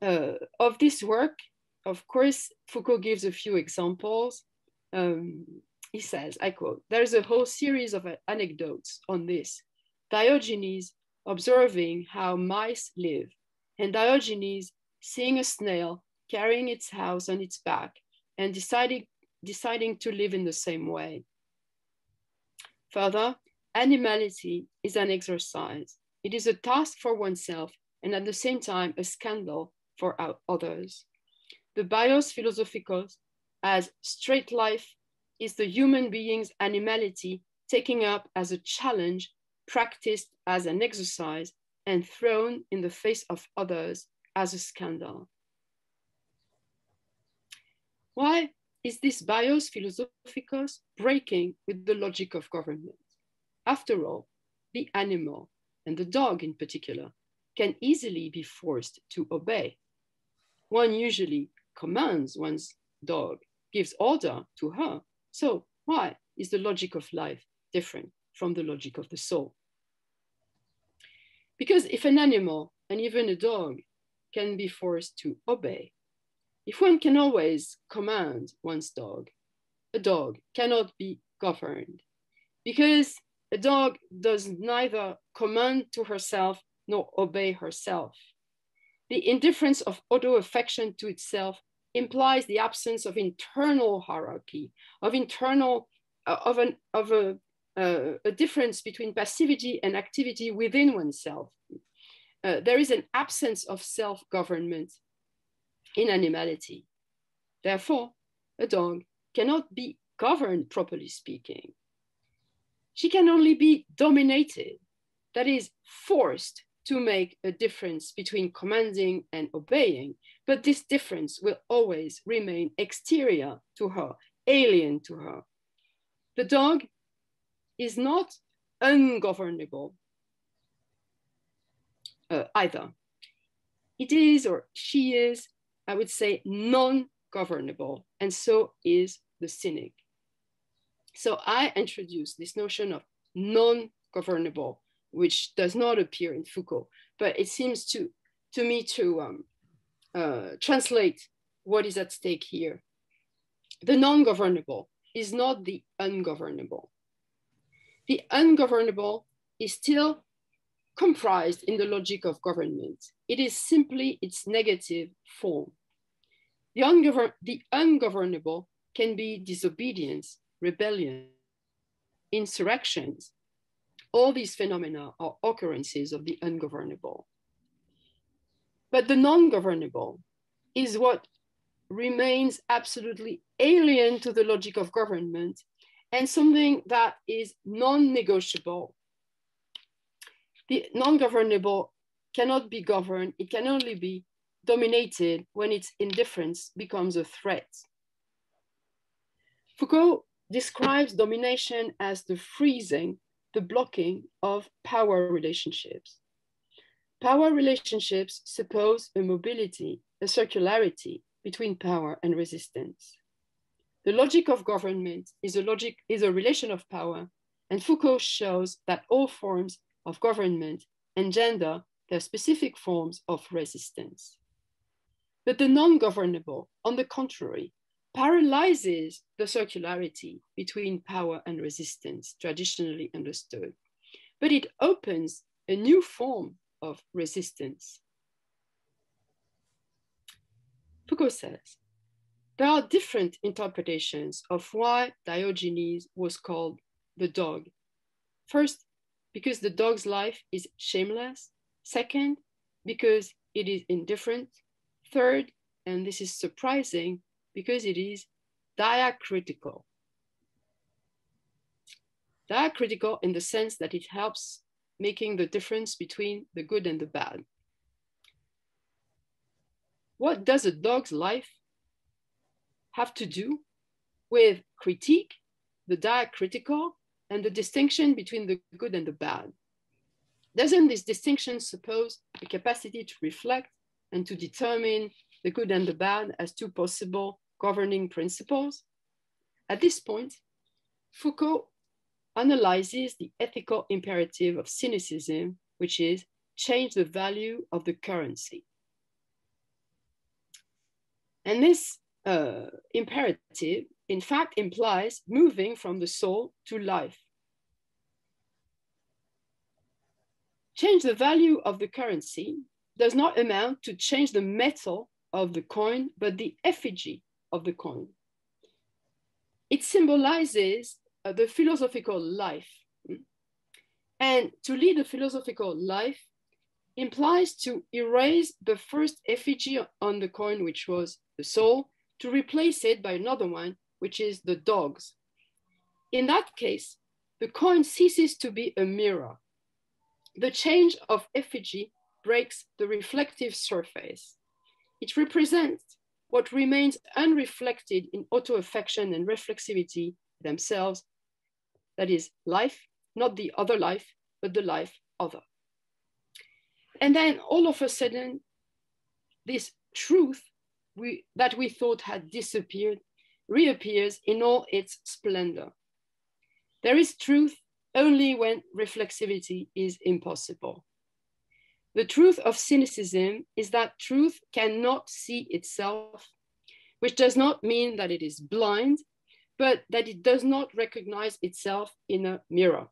Of this work, of course, Foucault gives a few examples. He says, I quote, "There's a whole series of anecdotes on this. Diogenes observing how mice live, and Diogenes seeing a snail carrying its house on its back and deciding to live in the same way. Further, animality is an exercise. It is a task for oneself and at the same time a scandal for others. The bios philosophicus as straight life is the human being's animality taken up as a challenge, practiced as an exercise, and thrown in the face of others as a scandal." Why is this bios philosophicus breaking with the logic of government? After all, the animal, and the dog in particular, can easily be forced to obey. One usually commands one's dog, gives order to her. So why is the logic of life different from the logic of the soul? Because if an animal, and even a dog, can be forced to obey, if one can always command one's dog, a dog cannot be governed, because a dog does neither command to herself nor obey herself. The indifference of auto-affection to itself implies the absence of internal hierarchy, of a difference between passivity and activity within oneself. There is an absence of self-government in animality. Therefore, a dog cannot be governed, properly speaking. She can only be dominated, that is, forced to make a difference between commanding and obeying, but this difference will always remain exterior to her, alien to her. The dog is not ungovernable either. It is, or she is, I would say, non-governable, and so is the cynic. So I introduced this notion of non-governable, which does not appear in Foucault, but it seems to me to translate what is at stake here. The non-governable is not the ungovernable. The ungovernable is still comprised in the logic of government. It is simply its negative form. The ungovernable can be disobedience, rebellion, insurrections. All these phenomena are occurrences of the ungovernable. But the non-governable is what remains absolutely alien to the logic of government and something that is non-negotiable. The non-governable cannot be governed, it can only be dominated when its indifference becomes a threat. Foucault describes domination as the freezing, the blocking of power relationships. Power relationships suppose a mobility, a circularity between power and resistance. The logic of government is a relation of power, and Foucault shows that all forms of government engender their specific forms of resistance. But the non-governable, on the contrary, paralyzes the circularity between power and resistance, traditionally understood. But it opens a new form of resistance. Foucault says, there are different interpretations of why Diogenes was called the dog. First, because the dog's life is shameless. Second, because it is indifferent. Third, and this is surprising, because it is diacritical. Diacritical in the sense that it helps making the difference between the good and the bad. What does a dog's life have to do with critique, the diacritical, and the distinction between the good and the bad? Doesn't this distinction suppose the capacity to reflect and to determine the good and the bad as two possible governing principles? At this point, Foucault analyzes the ethical imperative of cynicism, which is change the value of the currency. And this imperative, in fact, implies moving from the soul to life. Change the value of the currency does not amount to change the metal of the coin, but the effigy of the coin. It symbolizes the philosophical life. And to lead a philosophical life implies to erase the first effigy on the coin, which was the soul, to replace it by another one, which is the dog's. In that case, the coin ceases to be a mirror. The change of effigy breaks the reflective surface. It represents what remains unreflected in auto-affection and reflexivity themselves, that is life, not the other life, but the life other. And then all of a sudden, this truth that we thought had disappeared reappears in all its splendor. There is truth only when reflexivity is impossible. The truth of cynicism is that truth cannot see itself, which does not mean that it is blind, but that it does not recognize itself in a mirror.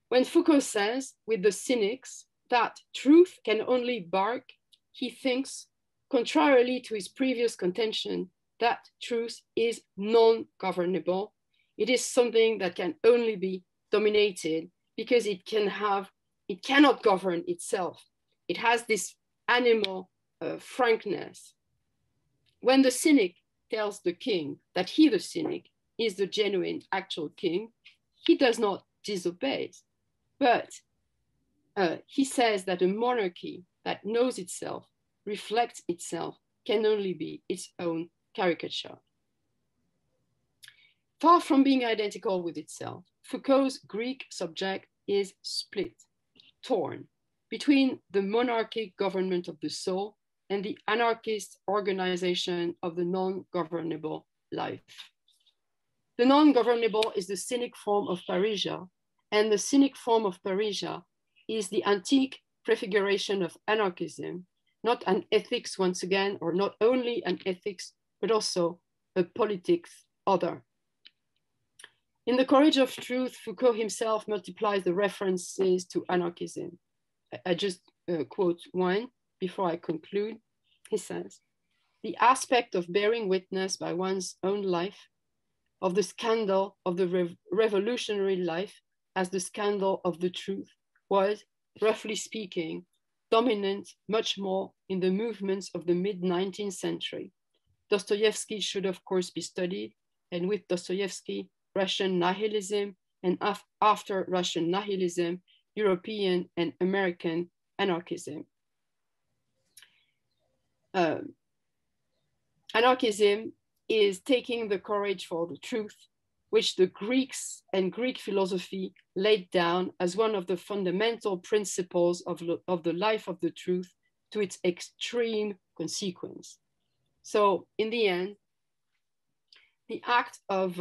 When Foucault says with the cynics that truth can only bark, he thinks, contrarily to his previous contention, that truth is non-governable. It is something that can only be dominated because it cannot govern itself. It has this animal frankness. When the cynic tells the king that he, the cynic, is the genuine actual king, he does not disobey, but he says that a monarchy that knows itself, reflects itself, can only be its own caricature. Far from being identical with itself, Foucault's Greek subject is split, torn, between the monarchic government of the soul and the anarchist organization of the non-governable life. The non-governable is the cynic form of Parrhesia, and the cynic form of Parrhesia is the antique prefiguration of anarchism, not an ethics once again, or not only an ethics, but also a politics other. In The Courage of Truth, Foucault himself multiplies the references to anarchism. I just quote one before I conclude. He says, the aspect of bearing witness by one's own life of the scandal of the revolutionary life as the scandal of the truth was, roughly speaking, dominant much more in the movements of the mid-19th century. Dostoevsky should of course be studied, and with Dostoevsky, Russian nihilism, and after Russian nihilism, European and American anarchism. Anarchism is taking the courage for the truth, which the Greeks and Greek philosophy laid down as one of the fundamental principles of the life of the truth to its extreme consequence. So in the end, the act of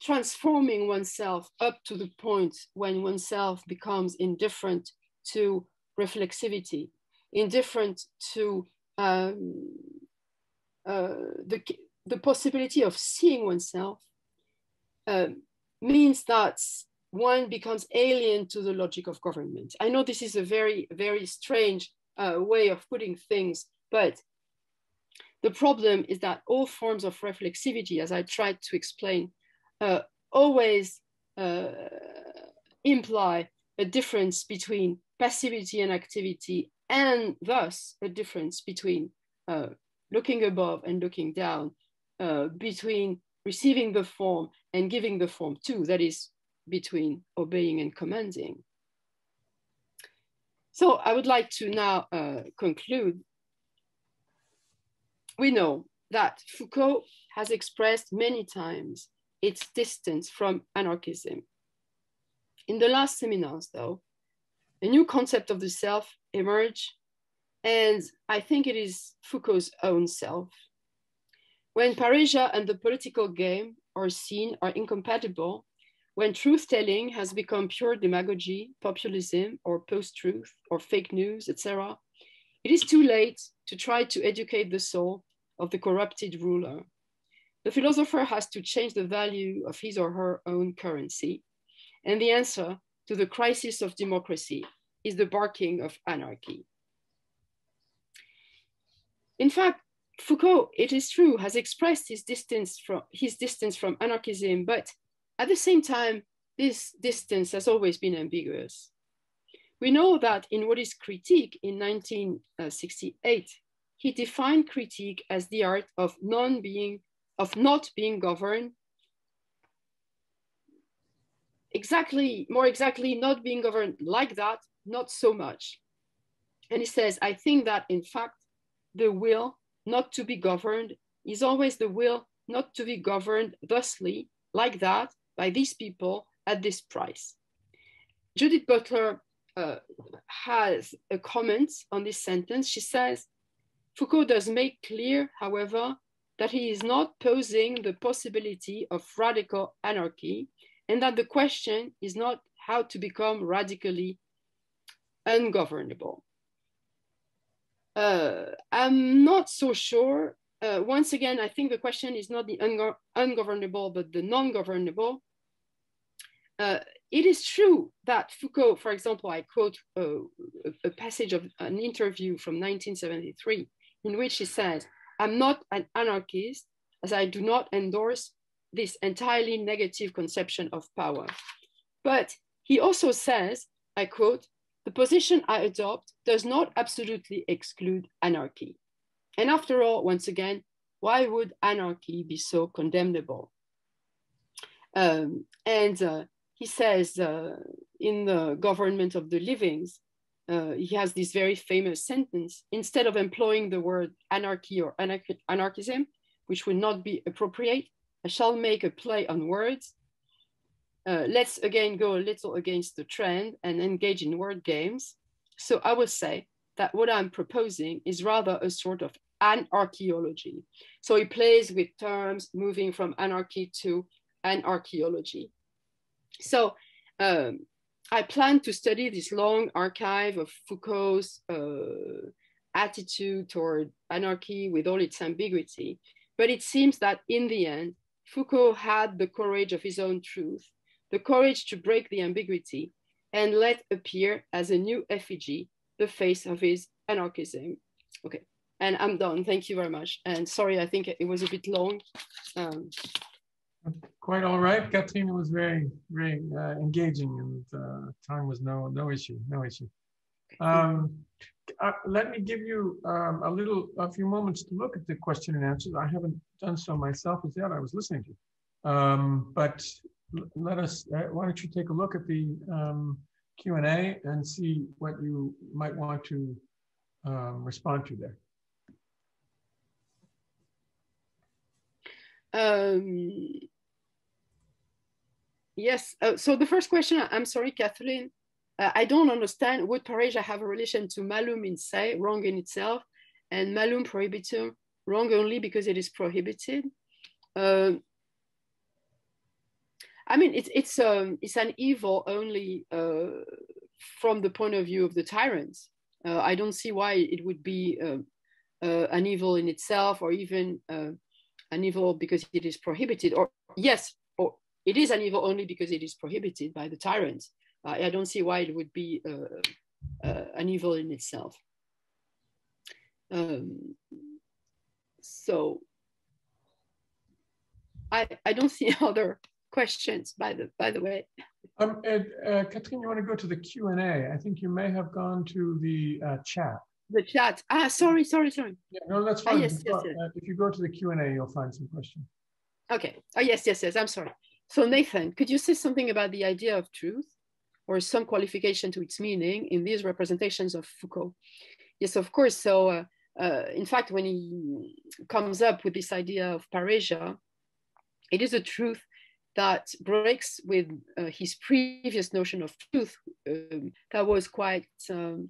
transforming oneself up to the point when oneself becomes indifferent to reflexivity, indifferent to the possibility of seeing oneself, means that one becomes alien to the logic of government. I know this is a very, very strange way of putting things, but the problem is that all forms of reflexivity, as I tried to explain, always imply a difference between passivity and activity, and thus a difference between looking above and looking down, between receiving the form and giving the form too, that is, between obeying and commanding. So I would like to now conclude. We know that Foucault has expressed many times its distance from anarchism. In the last seminars, though, a new concept of the self emerged, and I think it is Foucault's own self. When parrhesia and the political game or scene are incompatible, when truth-telling has become pure demagogy, populism, or post-truth, or fake news, etc., it is too late to try to educate the soul of the corrupted ruler. The philosopher has to change the value of his or her own currency, and the answer to the crisis of democracy is the barking of anarchy. In fact, Foucault, it is true, has expressed his distance from anarchism, but at the same time, this distance has always been ambiguous. We know that in What is Critique in 1968, he defined critique as the art of not being governed, more exactly, not being governed like that, not so much. And he says, I think that in fact, the will not to be governed is always the will not to be governed thusly, like that, by these people at this price. Judith Butler has a comment on this sentence. She says, Foucault does make clear, however, that he is not posing the possibility of radical anarchy, and that the question is not how to become radically ungovernable. I'm not so sure. Once again, I think the question is not the ungovernable, but the non-governable. It is true that Foucault, for example, I quote a passage of an interview from 1973, in which he says, I'm not an anarchist, as I do not endorse this entirely negative conception of power. But he also says, I quote, the position I adopt does not absolutely exclude anarchy. And after all, once again, why would anarchy be so condemnable? He says in the Government of the Livings, he has this very famous sentence, instead of employing the word anarchy or anarchism, which would not be appropriate, I shall make a play on words. Let's again go a little against the trend and engage in word games. So I will say that what I'm proposing is rather a sort of anarchaeology. So he plays with terms moving from anarchy to anarchaeology. So I plan to study this long archive of Foucault's attitude toward anarchy with all its ambiguity. But it seems that in the end, Foucault had the courage of his own truth, the courage to break the ambiguity and let appear as a new effigy the face of his anarchism. Okay, and I'm done. Thank you very much. And sorry, I think it was a bit long. Quite all right, Katrin. It was very, very engaging, and time was no issue. Let me give you a few moments to look at the question and answers. I haven't done so myself as yet. I was listening to you, but let us. Why don't you take a look at the Q&A and see what you might want to respond to there. Yes, so the first question, I'm sorry, Kathleen, I don't understand, would parrhesia have a relation to malum in se, wrong in itself, and malum prohibitum, wrong only because it is prohibited? I mean, it's an evil only from the point of view of the tyrants. I don't see why it would be an evil in itself, or even an evil because it is prohibited. Or yes, or it is an evil only because it is prohibited by the tyrants. I don't see why it would be an evil in itself. So I don't see other questions, by the way. Katrin, you want to go to the Q&A? I think you may have gone to the chat. The chat. Sorry. Yeah, no, that's fine. Yes. If you go to the Q&A, you'll find some questions. Okay. Oh, yes. I'm sorry. So Nathan, could you say something about the idea of truth, or some qualification to its meaning in these representations of Foucault? Yes, of course. So in fact, when he comes up with this idea of parrhesia, it is a truth that breaks with his previous notion of truth that was quite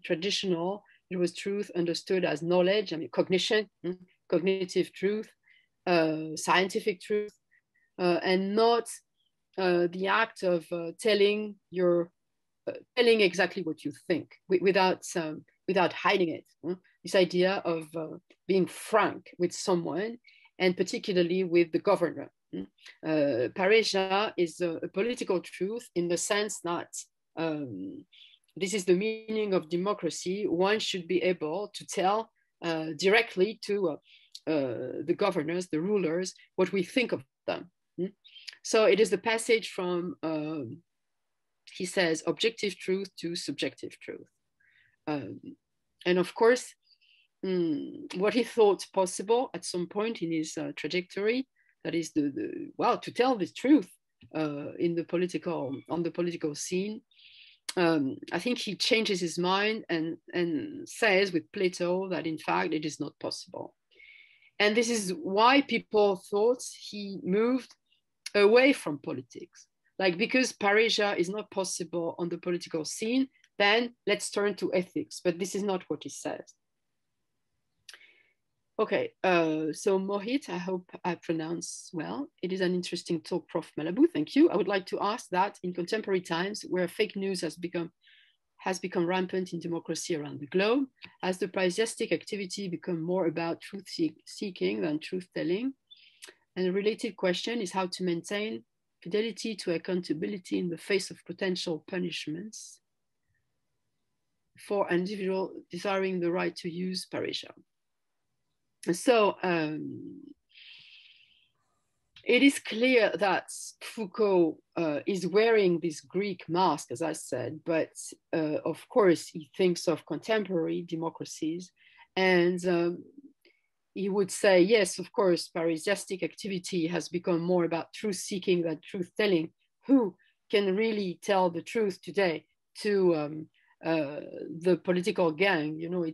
traditional. It was truth understood as knowledge, I mean, cognition, cognitive truth, scientific truth, and not the act of telling exactly what you think without hiding it. This idea of being frank with someone, and particularly with the governor. Parrhesia is a political truth in the sense that this is the meaning of democracy. One should be able to tell directly to the governors, the rulers, what we think of them. So it is the passage from, he says, objective truth to subjective truth. And of course, what he thought possible at some point in his trajectory, that is to tell the truth on the political scene. I think he changes his mind and says with Plato that in fact it is not possible. And this is why people thought he moved away from politics. Like, because parrhesia is not possible on the political scene, then let's turn to ethics. But this is not what he says. Okay, so Mohit, I hope I pronounce well. It is an interesting talk, Prof. Malabou, thank you. I would like to ask that in contemporary times, where fake news has become rampant in democracy around the globe, has the parrhesiastic activity become more about truth seeking than truth telling? And a related question is how to maintain fidelity to accountability in the face of potential punishments for an individual desiring the right to use parrhesia. So it is clear that Foucault is wearing this Greek mask, as I said, but of course he thinks of contemporary democracies, and he would say, yes, of course, parrhesiastic activity has become more about truth seeking than truth telling. Who can really tell the truth today to the political gang? You know,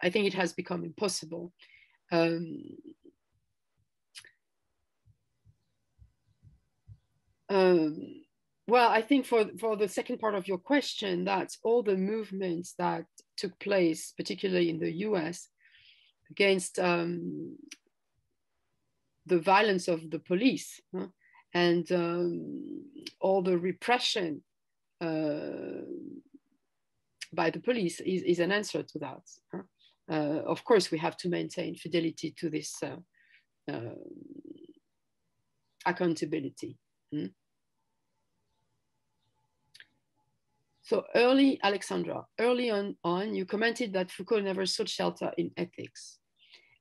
I think it has become impossible. Well, I think for the second part of your question, that's all the movements that took place, particularly in the US, against the violence of the police, and all the repression by the police is an answer to that. Of course, we have to maintain fidelity to this accountability. So Alexandra, early on, you commented that Foucault never sought shelter in ethics.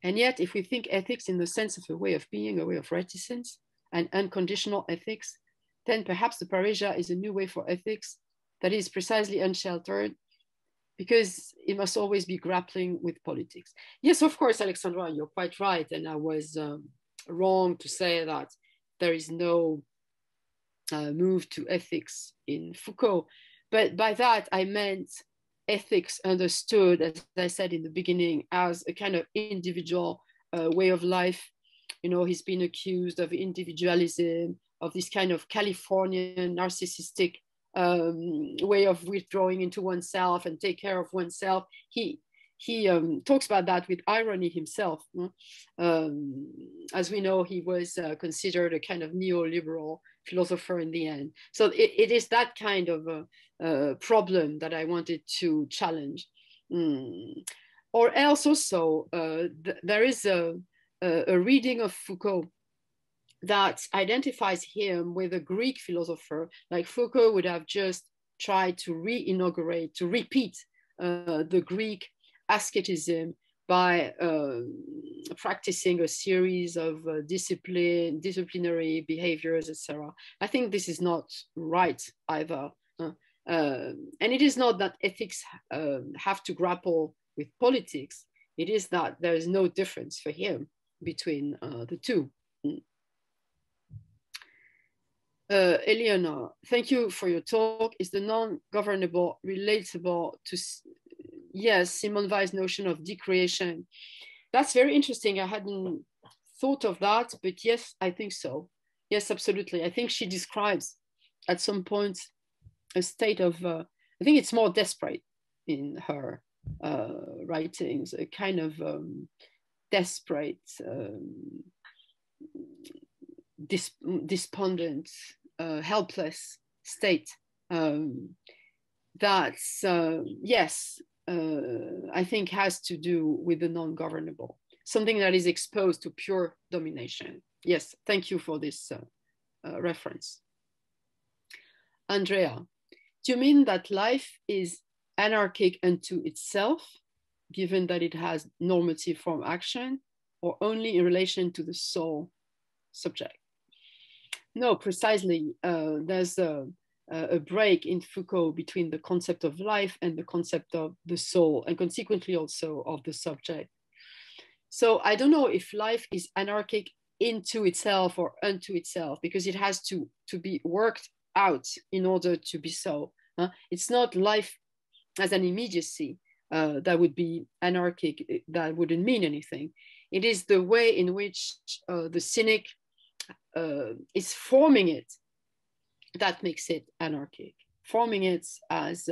And yet, if we think ethics in the sense of a way of being, a way of reticence, and unconditional ethics, then perhaps the parrhesia is a new way for ethics that is precisely unsheltered, because it must always be grappling with politics. Yes, of course, Alexandra, you're quite right. And I was wrong to say that there is no move to ethics in Foucault. But by that, I meant ethics understood, as I said in the beginning, as a kind of individual way of life. You know, he's been accused of individualism, of this kind of Californian narcissistic way of withdrawing into oneself and take care of oneself. He talks about that with irony himself. As we know, he was considered a kind of neoliberal philosopher in the end. So it is that kind of problem that I wanted to challenge. Or else also, there is a reading of Foucault that identifies him with a Greek philosopher. Like Foucault would have just tried to reinaugurate, to repeat the Greek asceticism by practicing a series of disciplinary behaviors, etc. I think this is not right either. And it is not that ethics have to grapple with politics. It is that there is no difference for him between the two. Eleanor, thank you for your talk. Is the non-governable relatable to, yes, Simone Weil's notion of decreation? That's very interesting. I hadn't thought of that, but yes, I think so. Yes, absolutely. I think she describes at some point a state of, I think it's more desperate in her writings, a kind of desperate, despondent, helpless state. That's, yes, I think has to do with the non-governable, something that is exposed to pure domination. Yes, thank you for this reference. Andrea, do you mean that life is anarchic unto itself, given that it has normative form action, or only in relation to the soul subject? No, precisely. There's a break in Foucault between the concept of life and the concept of the soul, and consequently also of the subject. So I don't know if life is anarchic into itself or unto itself, because it has to be worked out in order to be so. It's not life as an immediacy that would be anarchic, that wouldn't mean anything. It is the way in which the cynic is forming it that makes it anarchic, forming it as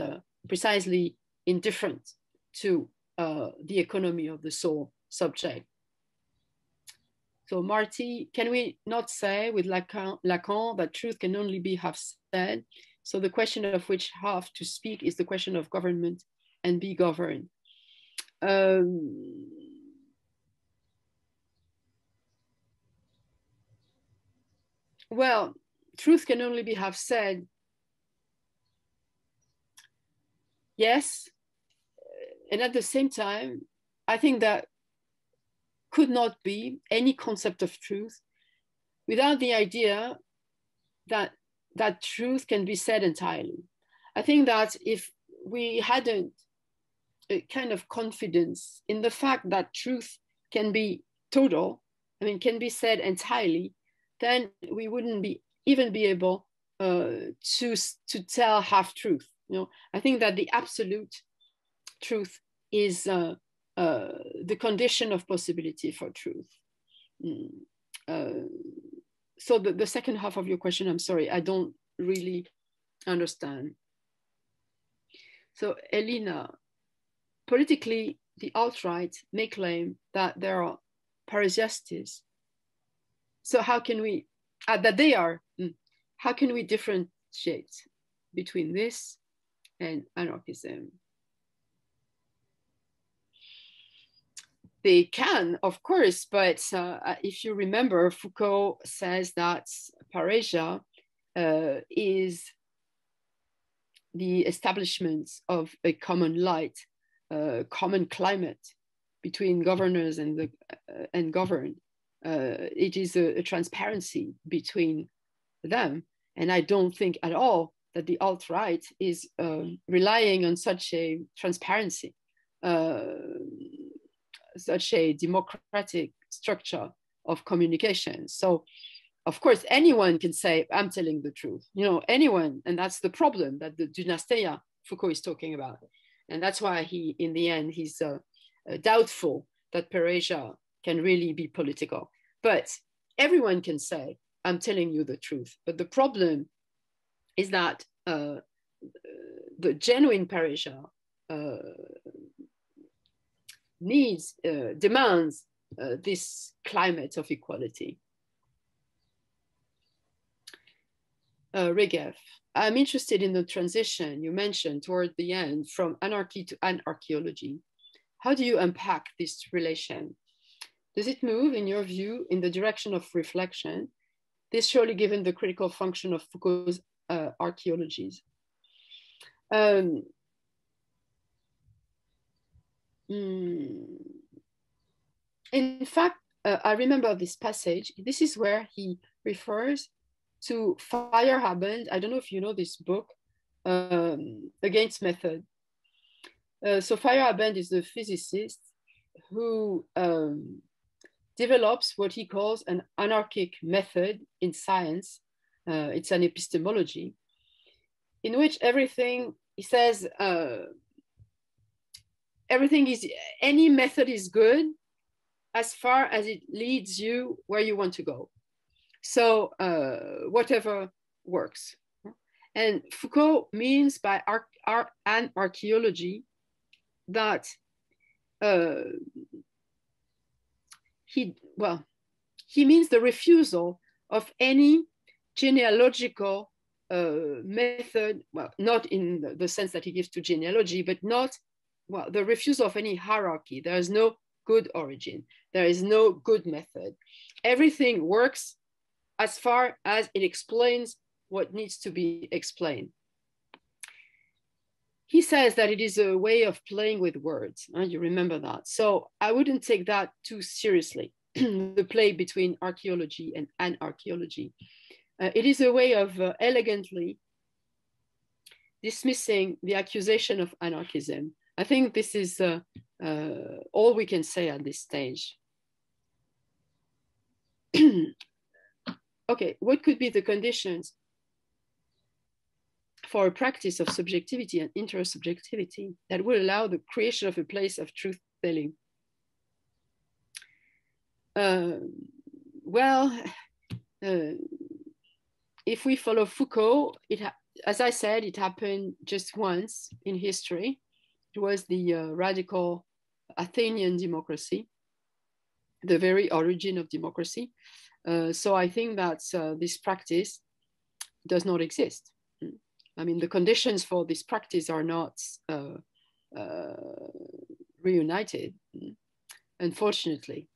precisely indifferent to the economy of the soul subject. So Marty, can we not say with Lacan that truth can only be half said? So the question of which half to speak is the question of government and be governed. Well, truth can only be half said. Yes. And at the same time, I think that could not be any concept of truth without the idea that that truth can be said entirely. I think that if we hadn't a kind of confidence in the fact that truth can be total, I mean, can be said entirely, then we wouldn't even be able to tell half truth. You know, I think that the absolute truth is the condition of possibility for truth. So the second half of your question, I'm sorry, I don't really understand. So Elena, politically, the alt-right may claim that there are parasiastes. So how can we, that they are, how can we differentiate between this and anarchism? They can, of course, but if you remember, Foucault says that parrhesia is the establishment of a common light, common climate between governors and governed. It is a transparency between them. And I don't think at all that the alt-right is relying on such a transparency, such a democratic structure of communication. So of course, anyone can say, I'm telling the truth, you know, anyone. And that's the problem that the dynasteia Foucault is talking about. And that's why he, in the end, he's doubtful that Pereja can really be political. But everyone can say, I'm telling you the truth. But the problem is that the genuine Pereja demands this climate of equality. Regev, I'm interested in the transition you mentioned toward the end from anarchy to anarchaeology. How do you unpack this relation? Does it move, in your view, in the direction of reflection? This surely given the critical function of Foucault's archaeologies. In fact, I remember this passage. This is where he refers to Feyerabend. I don't know if you know this book, Against Method. So Feyerabend is a physicist who develops what he calls an anarchic method in science. It's an epistemology in which everything, he says, any method is good as far as it leads you where you want to go. So whatever works. And Foucault means by an archaeology that he means the refusal of any genealogical method, well, not in the sense that he gives to genealogy, but the refusal of any hierarchy. There is no good origin. There is no good method. Everything works as far as it explains what needs to be explained. He says that it is a way of playing with words. You remember that. So I wouldn't take that too seriously, the play between archaeology and anarchaeology. It is a way of elegantly dismissing the accusation of anarchism. I think this is all we can say at this stage. Okay, what could be the conditions for a practice of subjectivity and intersubjectivity that will allow the creation of a place of truth-telling? If we follow Foucault, as I said, it happened just once in history. It was the radical Athenian democracy, the very origin of democracy. So I think that this practice does not exist. I mean, the conditions for this practice are not reunited, unfortunately.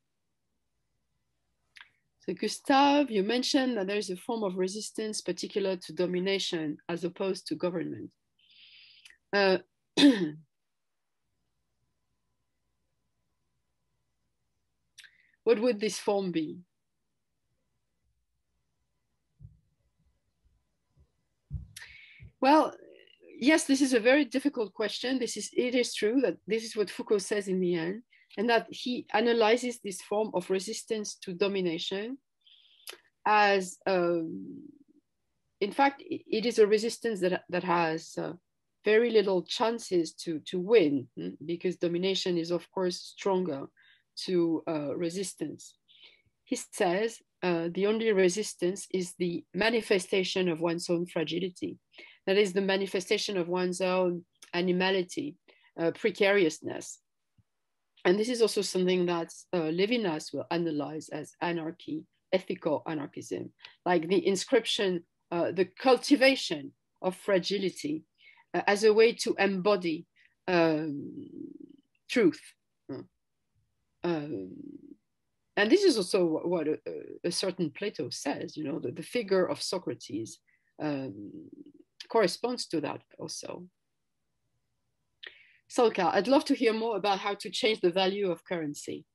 So Gustave, you mentioned that there is a form of resistance particular to domination as opposed to government. What would this form be? Well, yes, this is a very difficult question. It is true that this is what Foucault says in the end, and that he analyzes this form of resistance to domination as, in fact, it is a resistance that has very little chances to win, because domination is, of course, stronger to resistance. He says the only resistance is the manifestation of one's own fragility. That is the manifestation of one's own animality, precariousness. And this is also something that Levinas will analyze as anarchy, ethical anarchism, like the inscription, the cultivation of fragility as a way to embody truth. And this is also what a certain Plato says, you know, the figure of Socrates corresponds to that also. Salka, I'd love to hear more about how to change the value of currency.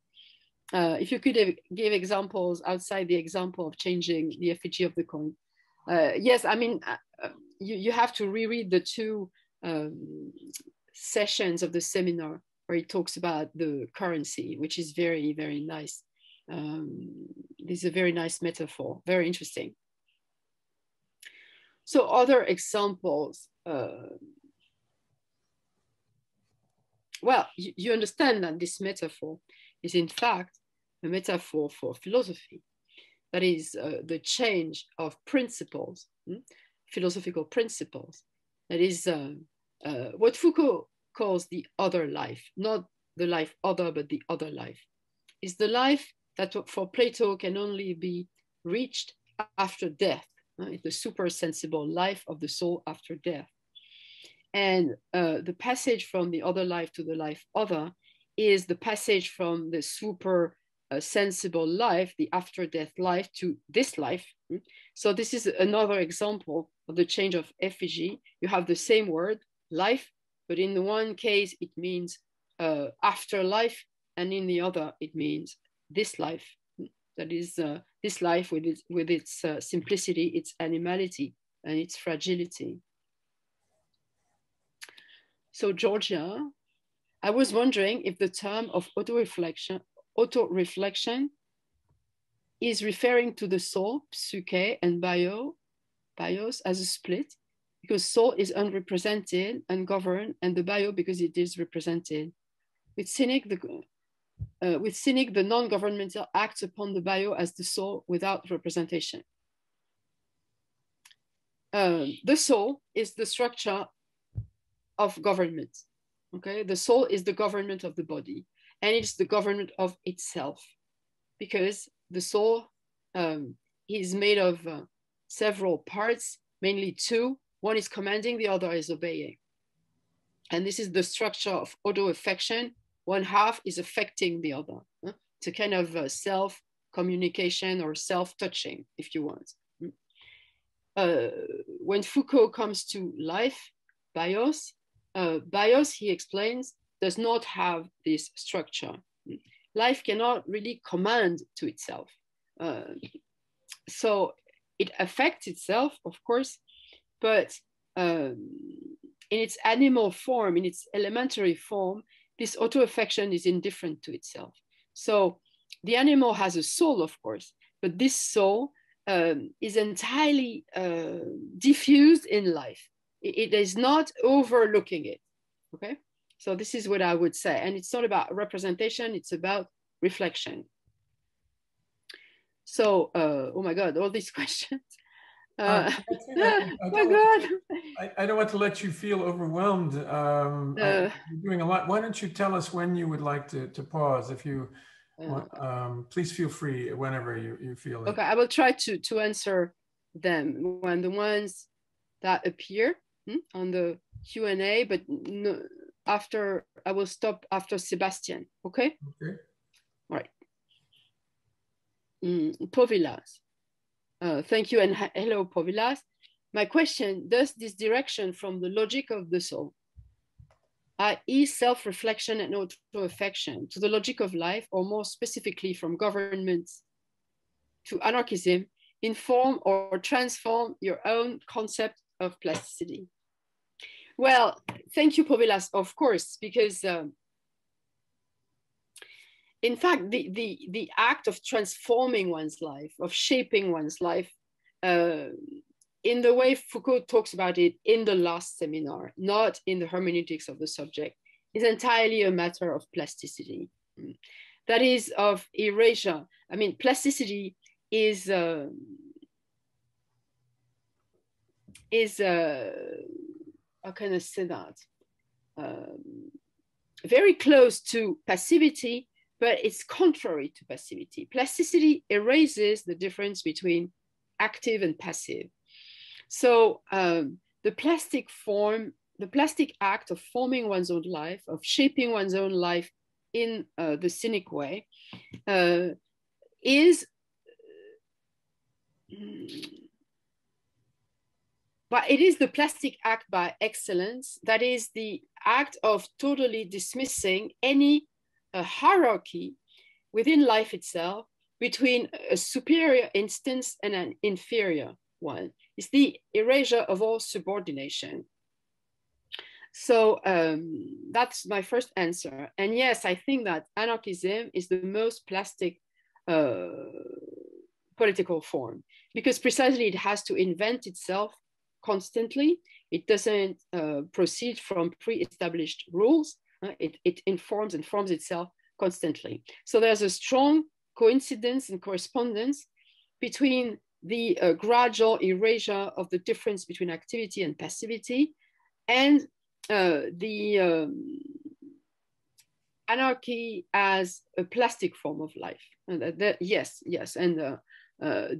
If you could give examples outside the example of changing the effigy of the coin. Yes, I mean, you have to reread the two sessions of the seminar where he talks about the currency, which is very, very nice. this is a very nice metaphor, very interesting. So other examples, well, you understand that this metaphor is in fact a metaphor for philosophy. That is the change of principles, philosophical principles. That is what Foucault calls the other life, not the life other, but the other life. Is the life that for Plato can only be reached after death. It's the super sensible life of the soul after death. And the passage from the other life to the life other is the passage from the super sensible life, the after death life, to this life. So this is another example of the change of effigy. You have the same word, life, but in the one case it means afterlife, and in the other it means this life. That is this life with its simplicity, its animality, and its fragility. So Georgia, I was wondering if the term of auto-reflection is referring to the soul, psyche, and bios as a split, because soul is unrepresented, ungoverned, and the bio because it is represented. With cynic, the non-governmental acts upon the bio as the soul without representation. The soul is the structure of government. Okay, the soul is the government of the body, and it's the government of itself, because the soul is made of several parts, mainly two. One is commanding, the other is obeying. And this is the structure of auto-affection. One half is affecting the other. It's a kind of self-communication or self-touching, if you want. When Foucault comes to life, bios, he explains, does not have this structure. Life cannot really command to itself. So it affects itself, of course, but in its animal form, in its elementary form, this auto-affection is indifferent to itself. So the animal has a soul, of course, but this soul is entirely diffused in life. It is not overlooking it, okay? So this is what I would say. And it's not about representation, it's about reflection. So, oh my God, all these questions. I don't want to let you feel overwhelmed. You're doing a lot. Why don't you tell us when you would like to pause? If you please feel free whenever you feel it. Okay, I will try to answer them when the ones that appear on the Q&A, but no, after I will stop after Sebastian. Okay. Okay. All right. Povilas. Thank you and hello, Povilas. My question, does this direction from the logic of the soul, i.e. self-reflection and auto-affection, to the logic of life, or more specifically from governments to anarchism, inform or transform your own concept of plasticity? Well, thank you, Povilas, of course, because in fact, the act of transforming one's life, of shaping one's life, in the way Foucault talks about it in the last seminar, not in the hermeneutics of the subject, is entirely a matter of plasticity. That is of erasure. I mean, plasticity is how can I say that? Very close to passivity, but it's contrary to passivity. Plasticity erases the difference between active and passive. So the plastic act of forming one's own life, of shaping one's own life in the cynic way, is, but it is the plastic act by excellence. That is the act of totally dismissing any hierarchy within life itself between a superior instance and an inferior one. It's the erasure of all subordination. So that's my first answer. And yes, I think that anarchism is the most plastic political form, because precisely it has to invent itself constantly. It doesn't proceed from pre-established rules. It informs and forms itself constantly. So there's a strong coincidence and correspondence between the gradual erasure of the difference between activity and passivity and the anarchy as a plastic form of life. And yes, and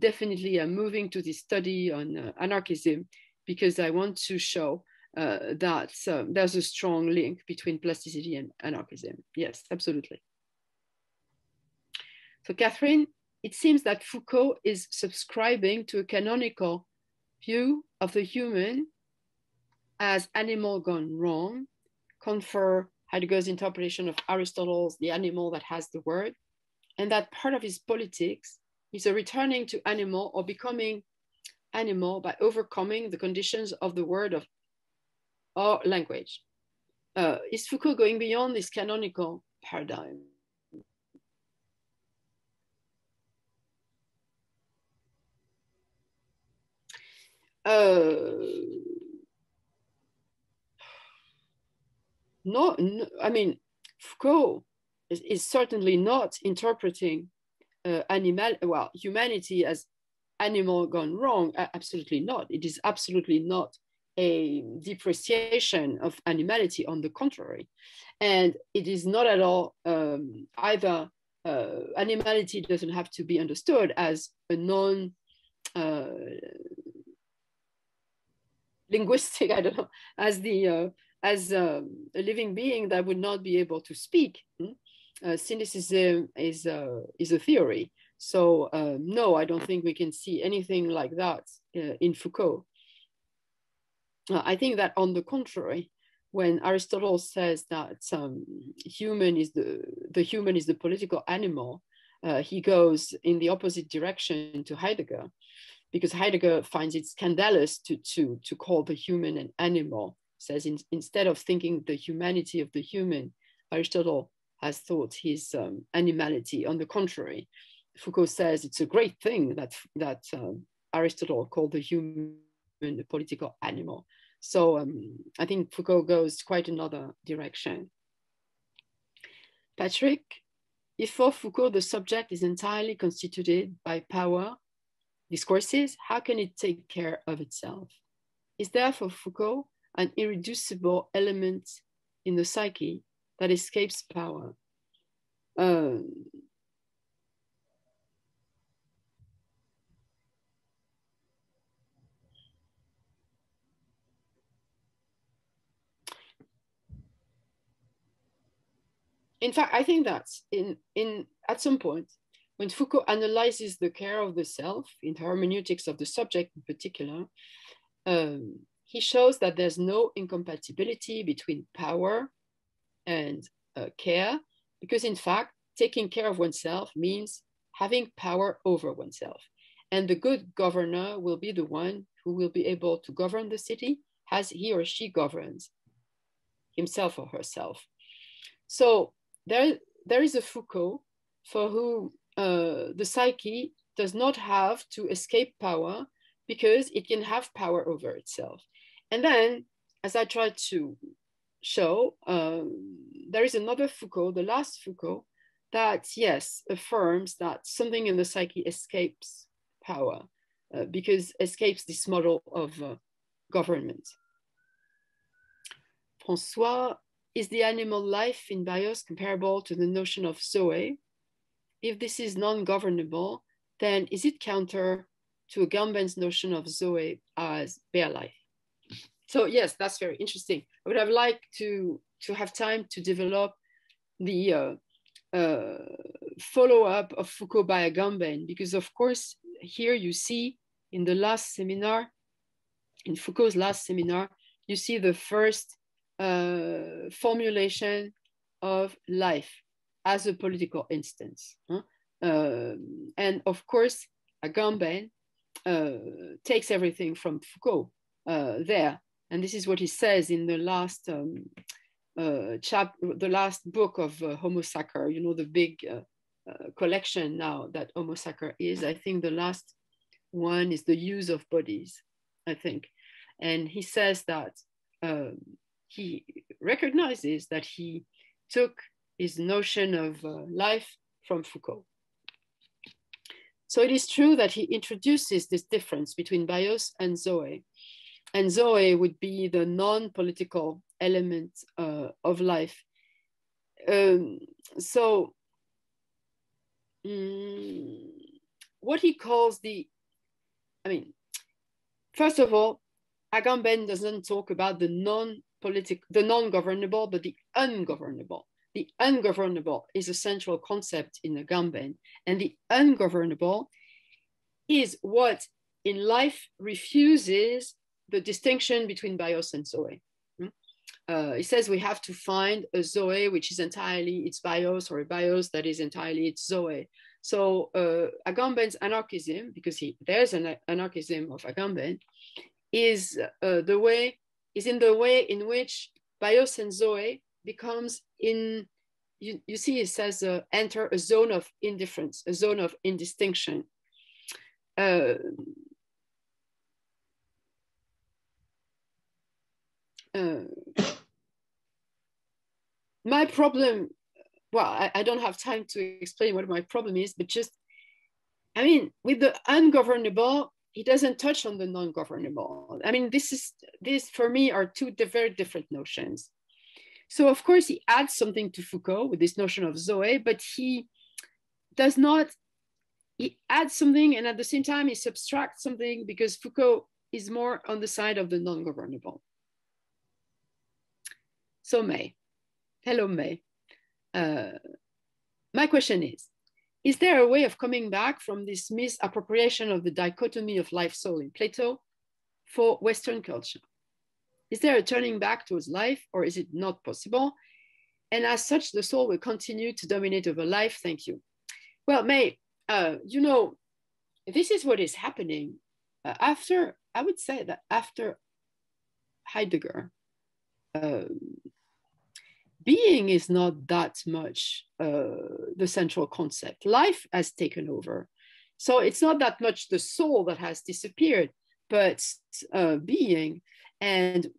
definitely I'm moving to this study on anarchism because I want to show that there's a strong link between plasticity and anarchism. Yes, absolutely. So Katrin, it seems that Foucault is subscribing to a canonical view of the human as animal gone wrong, confer Heidegger's interpretation of Aristotle's the animal that has the word, and that part of his politics is a returning to animal or becoming animal by overcoming the conditions of the word of or language. Is Foucault going beyond this canonical paradigm? No, I mean, Foucault is certainly not interpreting humanity as animal gone wrong. Absolutely not. It is absolutely not a depreciation of animality. On the contrary, and it is not at all either. Animality doesn't have to be understood as a non linguistic, I don't know, as a living being that would not be able to speak. Cynicism is a theory. So no, I don't think we can see anything like that in Foucault. I think that on the contrary, when Aristotle says that human is the political animal, he goes in the opposite direction to Heidegger, because Heidegger finds it scandalous to call the human an animal. Says instead of thinking the humanity of the human, Aristotle has thought his animality. On the contrary, Foucault says it's a great thing that Aristotle called the human a political animal. So I think Foucault goes quite another direction. Patrick, if for Foucault the subject is entirely constituted by power discourses, how can it take care of itself? Is there for Foucault an irreducible element in the psyche that escapes power? In fact, I think that at some point, when Foucault analyzes the care of the self in hermeneutics of the subject in particular, he shows that there's no incompatibility between power and care, because in fact, taking care of oneself means having power over oneself. And the good governor will be the one who will be able to govern the city as he or she governs himself or herself. So there is a Foucault for whom the psyche does not have to escape power because it can have power over itself. And then, as I tried to show, there is another Foucault, the last Foucault, that, yes, affirms that something in the psyche escapes power because escapes this model of government. François, is the animal life in bios comparable to the notion of Zoe? If this is non-governable, then is it counter to Agamben's notion of Zoe as bare life? So yes, that's very interesting. I would have liked to have time to develop the follow-up of Foucault by Agamben, because of course, here you see in the last seminar, in Foucault's last seminar, you see the first formulation of life as a political instance. And of course, Agamben takes everything from Foucault there. And this is what he says in the last the last book of Homo Sacer, you know, the big collection now that Homo sacer is. I think the last one is the use of bodies, I think. And he says that he recognizes that he took his notion of life from Foucault. So it is true that he introduces this difference between bios and zoe. And zoe would be the non-political element of life. What he calls first of all, Agamben doesn't talk about the non-governable, but the ungovernable. The ungovernable is a central concept in Agamben, and the ungovernable is what in life refuses the distinction between bios and zoe. He says we have to find a zoe which is entirely its bios, or a bios that is entirely its zoe. So Agamben's anarchism, because there's an anarchism of Agamben, is in the way in which bios and zoe becomes you see, it says enter a zone of indifference, a zone of indistinction. My problem, well, I don't have time to explain what my problem is, but just, with the ungovernable, he doesn't touch on the non-governable. This for me are two very different notions. So of course he adds something to Foucault with this notion of zoe, but he adds something and at the same time he subtracts something, because Foucault is more on the side of the non-governable. So May, hello May. My question is there a way of coming back from this misappropriation of the dichotomy of life-soul in Plato for Western culture? Is there a turning back towards life, or is it not possible? And as such, the soul will continue to dominate over life. Thank you. Well, May, this is what is happening after Heidegger. Being is not that much the central concept. Life has taken over. So it's not that much the soul that has disappeared, but being. And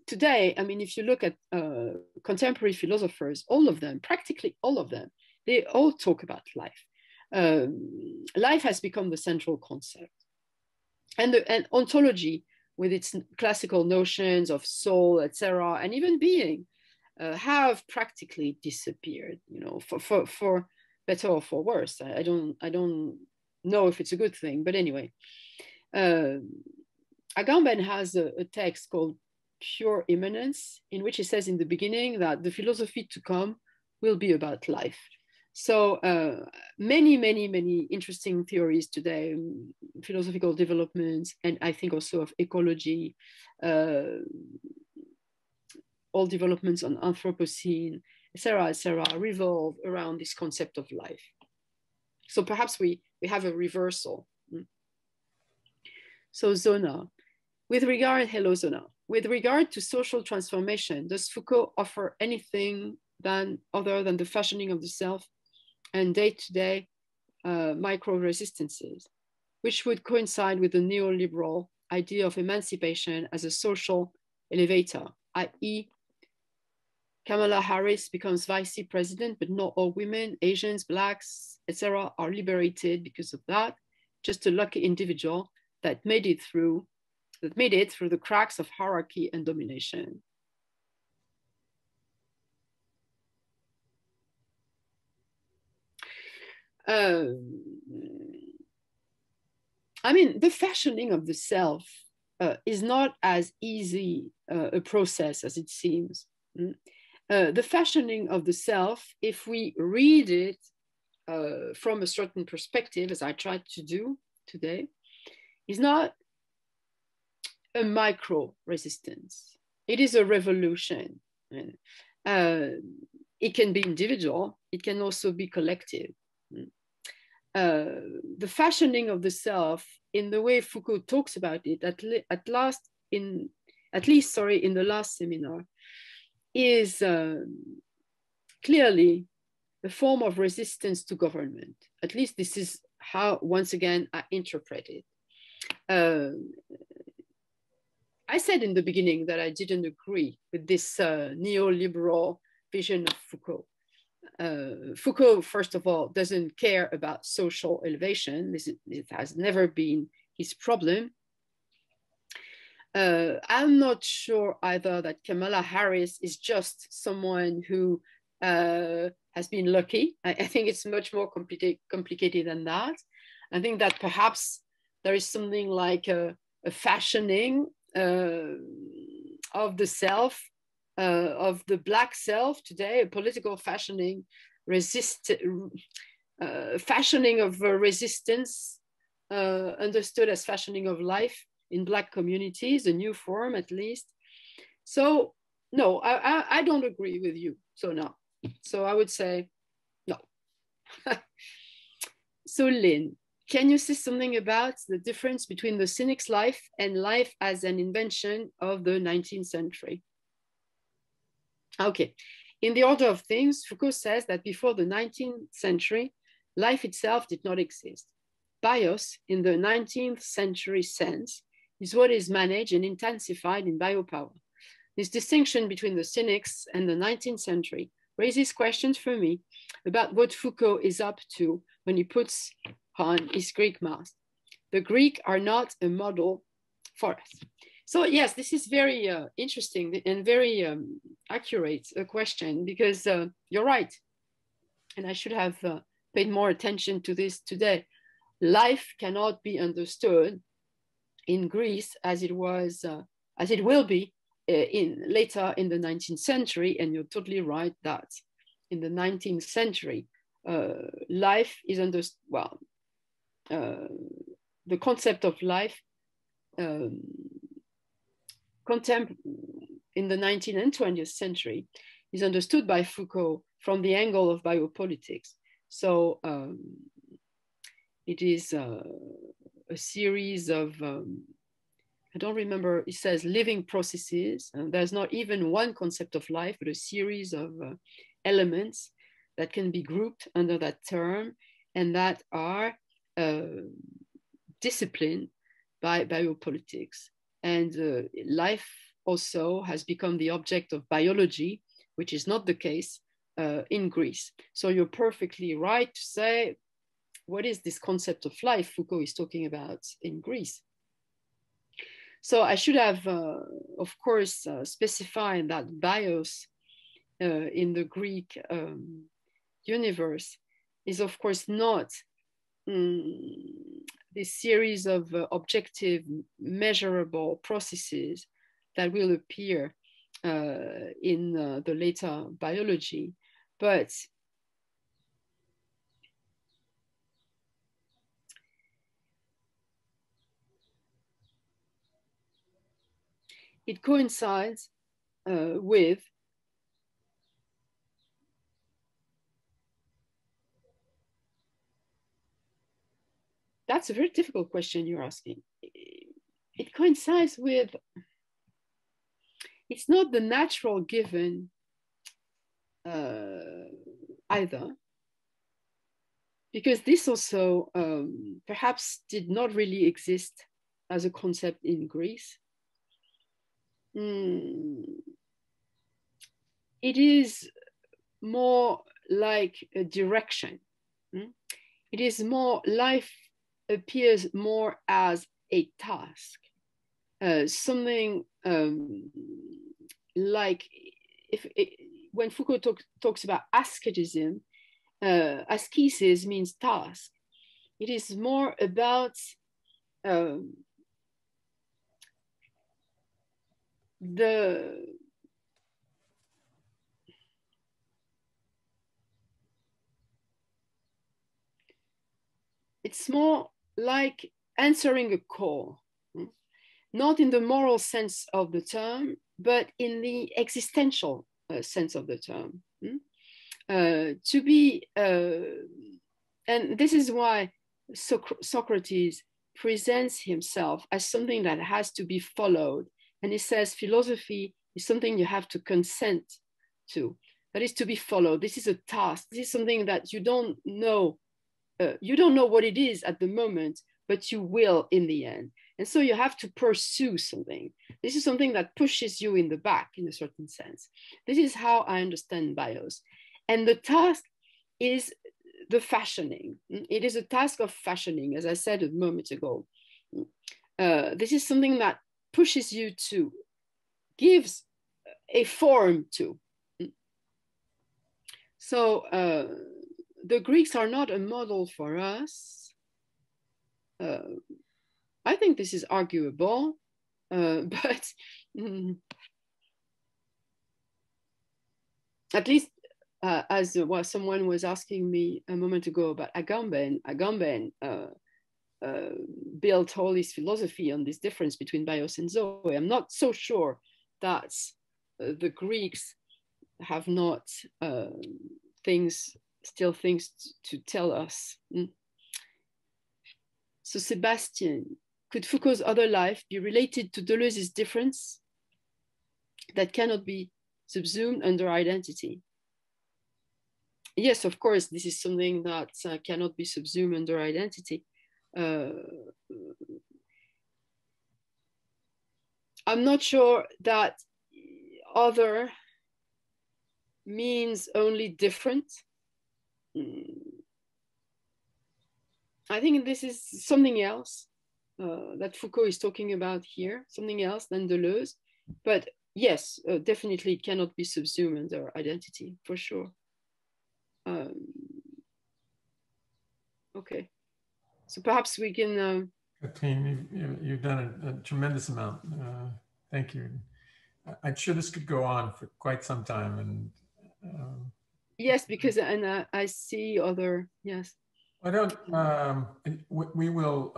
today, if you look at contemporary philosophers, practically all of them, they all talk about life. Life has become the central concept. And ontology, with its classical notions of soul, etc., and even being, have practically disappeared, for better or for worse. I don't know if it's a good thing, but anyway. Agamben has a text called Pure Immanence, in which he says in the beginning that the philosophy to come will be about life. So many interesting theories today, philosophical developments, and I think also of ecology, all developments on Anthropocene, etc., revolve around this concept of life. So perhaps we have a reversal. So Zona, hello Zona. With regard to social transformation, does Foucault offer anything other than the fashioning of the self and day-to-day micro-resistances, which would coincide with the neoliberal idea of emancipation as a social elevator, i.e. Kamala Harris becomes vice president, but not all women, Asians, Blacks, etc. are liberated because of that. Just a lucky individual that made it through the cracks of hierarchy and domination. The fashioning of the self is not as easy a process as it seems. The fashioning of the self, if we read it from a certain perspective, as I tried to do today, is not a micro resistance. It is a revolution. It can be individual, it can also be collective. The fashioning of the self, in the way Foucault talks about it, at least in the last seminar, is clearly a form of resistance to government. At least this is how, once again, I interpret it. I said in the beginning that I didn't agree with this neoliberal vision of Foucault. Foucault, first of all, doesn't care about social elevation. It has never been his problem. I'm not sure either that Kamala Harris is just someone who has been lucky. I think it's much more complicated than that. I think that perhaps there is something like a fashioning of the self, of the Black self today, a political fashioning, fashioning of resistance, understood as fashioning of life in Black communities, a new form at least. So no, I don't agree with you. So no. So I would say no. So Lynn, can you say something about the difference between the cynic's life and life as an invention of the 19th century? Okay, in the order of things, Foucault says that before the 19th century, life itself did not exist. Bios, in the 19th century sense, is what is managed and intensified in biopower. This distinction between the cynics and the 19th century raises questions for me about what Foucault is up to when he puts on his Greek mask. The Greek are not a model for us. So yes, this is very interesting and very accurate question, because you're right. And I should have paid more attention to this today. Life cannot be understood in Greece as it was, as it will be later in the 19th century. And you're totally right that in the 19th century, life is understood, well, the concept of life in the 19th and 20th century is understood by Foucault from the angle of biopolitics. So it is a series of, I don't remember, it says living processes, and there's not even one concept of life, but a series of elements that can be grouped under that term and that are disciplined by biopolitics. And life also has become the object of biology, which is not the case in Greece. So you're perfectly right to say, what is this concept of life Foucault is talking about in Greece? So I should have, of course, specified that bios in the Greek universe is, of course, not this series of objective, measurable processes that will appear in the later biology, but it coincides with that's a very difficult question you're asking. It coincides with, it's not the natural given either, because this also perhaps did not really exist as a concept in Greece. It is more like a direction. It is more, life appears more as a task, something like when Foucault talks about asceticism, ascesis means task. It is more about it's more like answering a call, not in the moral sense of the term, but in the existential sense of the term. To be, and this is why Socrates presents himself as something that has to be followed. And he says philosophy is something you have to consent to. that is to be followed. This is a task. This is something that you don't know. You don't know what it is at the moment, but you will in the end. And so you have to pursue something. This is something that pushes you in the back in a certain sense. This is how I understand bios. And the task is the fashioning. It is a task of fashioning, as I said a moment ago. This is something that pushes you to, gives a form to. So the Greeks are not a model for us. I think this is arguable, but at least as someone was asking me a moment ago about Agamben built all his philosophy on this difference between bios and zoe. I'm not so sure that the Greeks have not things to tell us. So Sebastian, could Foucault's other life be related to Deleuze's difference that cannot be subsumed under identity? Yes, of course, this is something that cannot be subsumed under identity. I'm not sure that other means only different. I think this is something else that Foucault is talking about here, something else than Deleuze. But yes, definitely it cannot be subsumed under identity, for sure. Okay, so perhaps we can... Katrin, you've done a tremendous amount. Thank you. I'm sure this could go on for quite some time. And yes, because I see other, yes. I don't, we will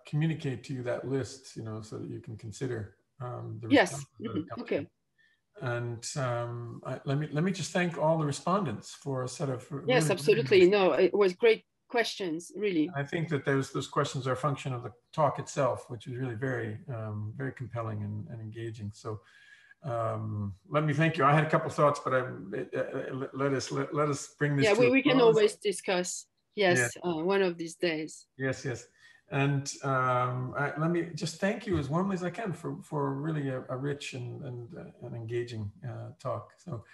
communicate to you that list, so that you can consider the yes. Okay. And let me just thank all the respondents for a set of yes, really absolutely. No, it was great questions, really. I think that those questions are a function of the talk itself, which is really very very compelling and engaging. So let me thank you. I had a couple thoughts, but let us bring this. Yeah, to we can always discuss. Yes, one of these days. Yes, yes. And let me just thank you as warmly as I can for really a rich and engaging talk. So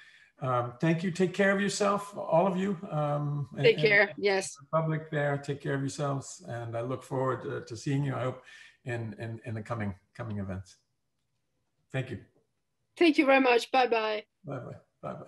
thank you. Take care of yourself, all of you. Take care. Yes. The public there, take care of yourselves. And I look forward to seeing you, I hope, in the coming events. Thank you. Thank you very much. Bye-bye. Bye-bye. Bye-bye.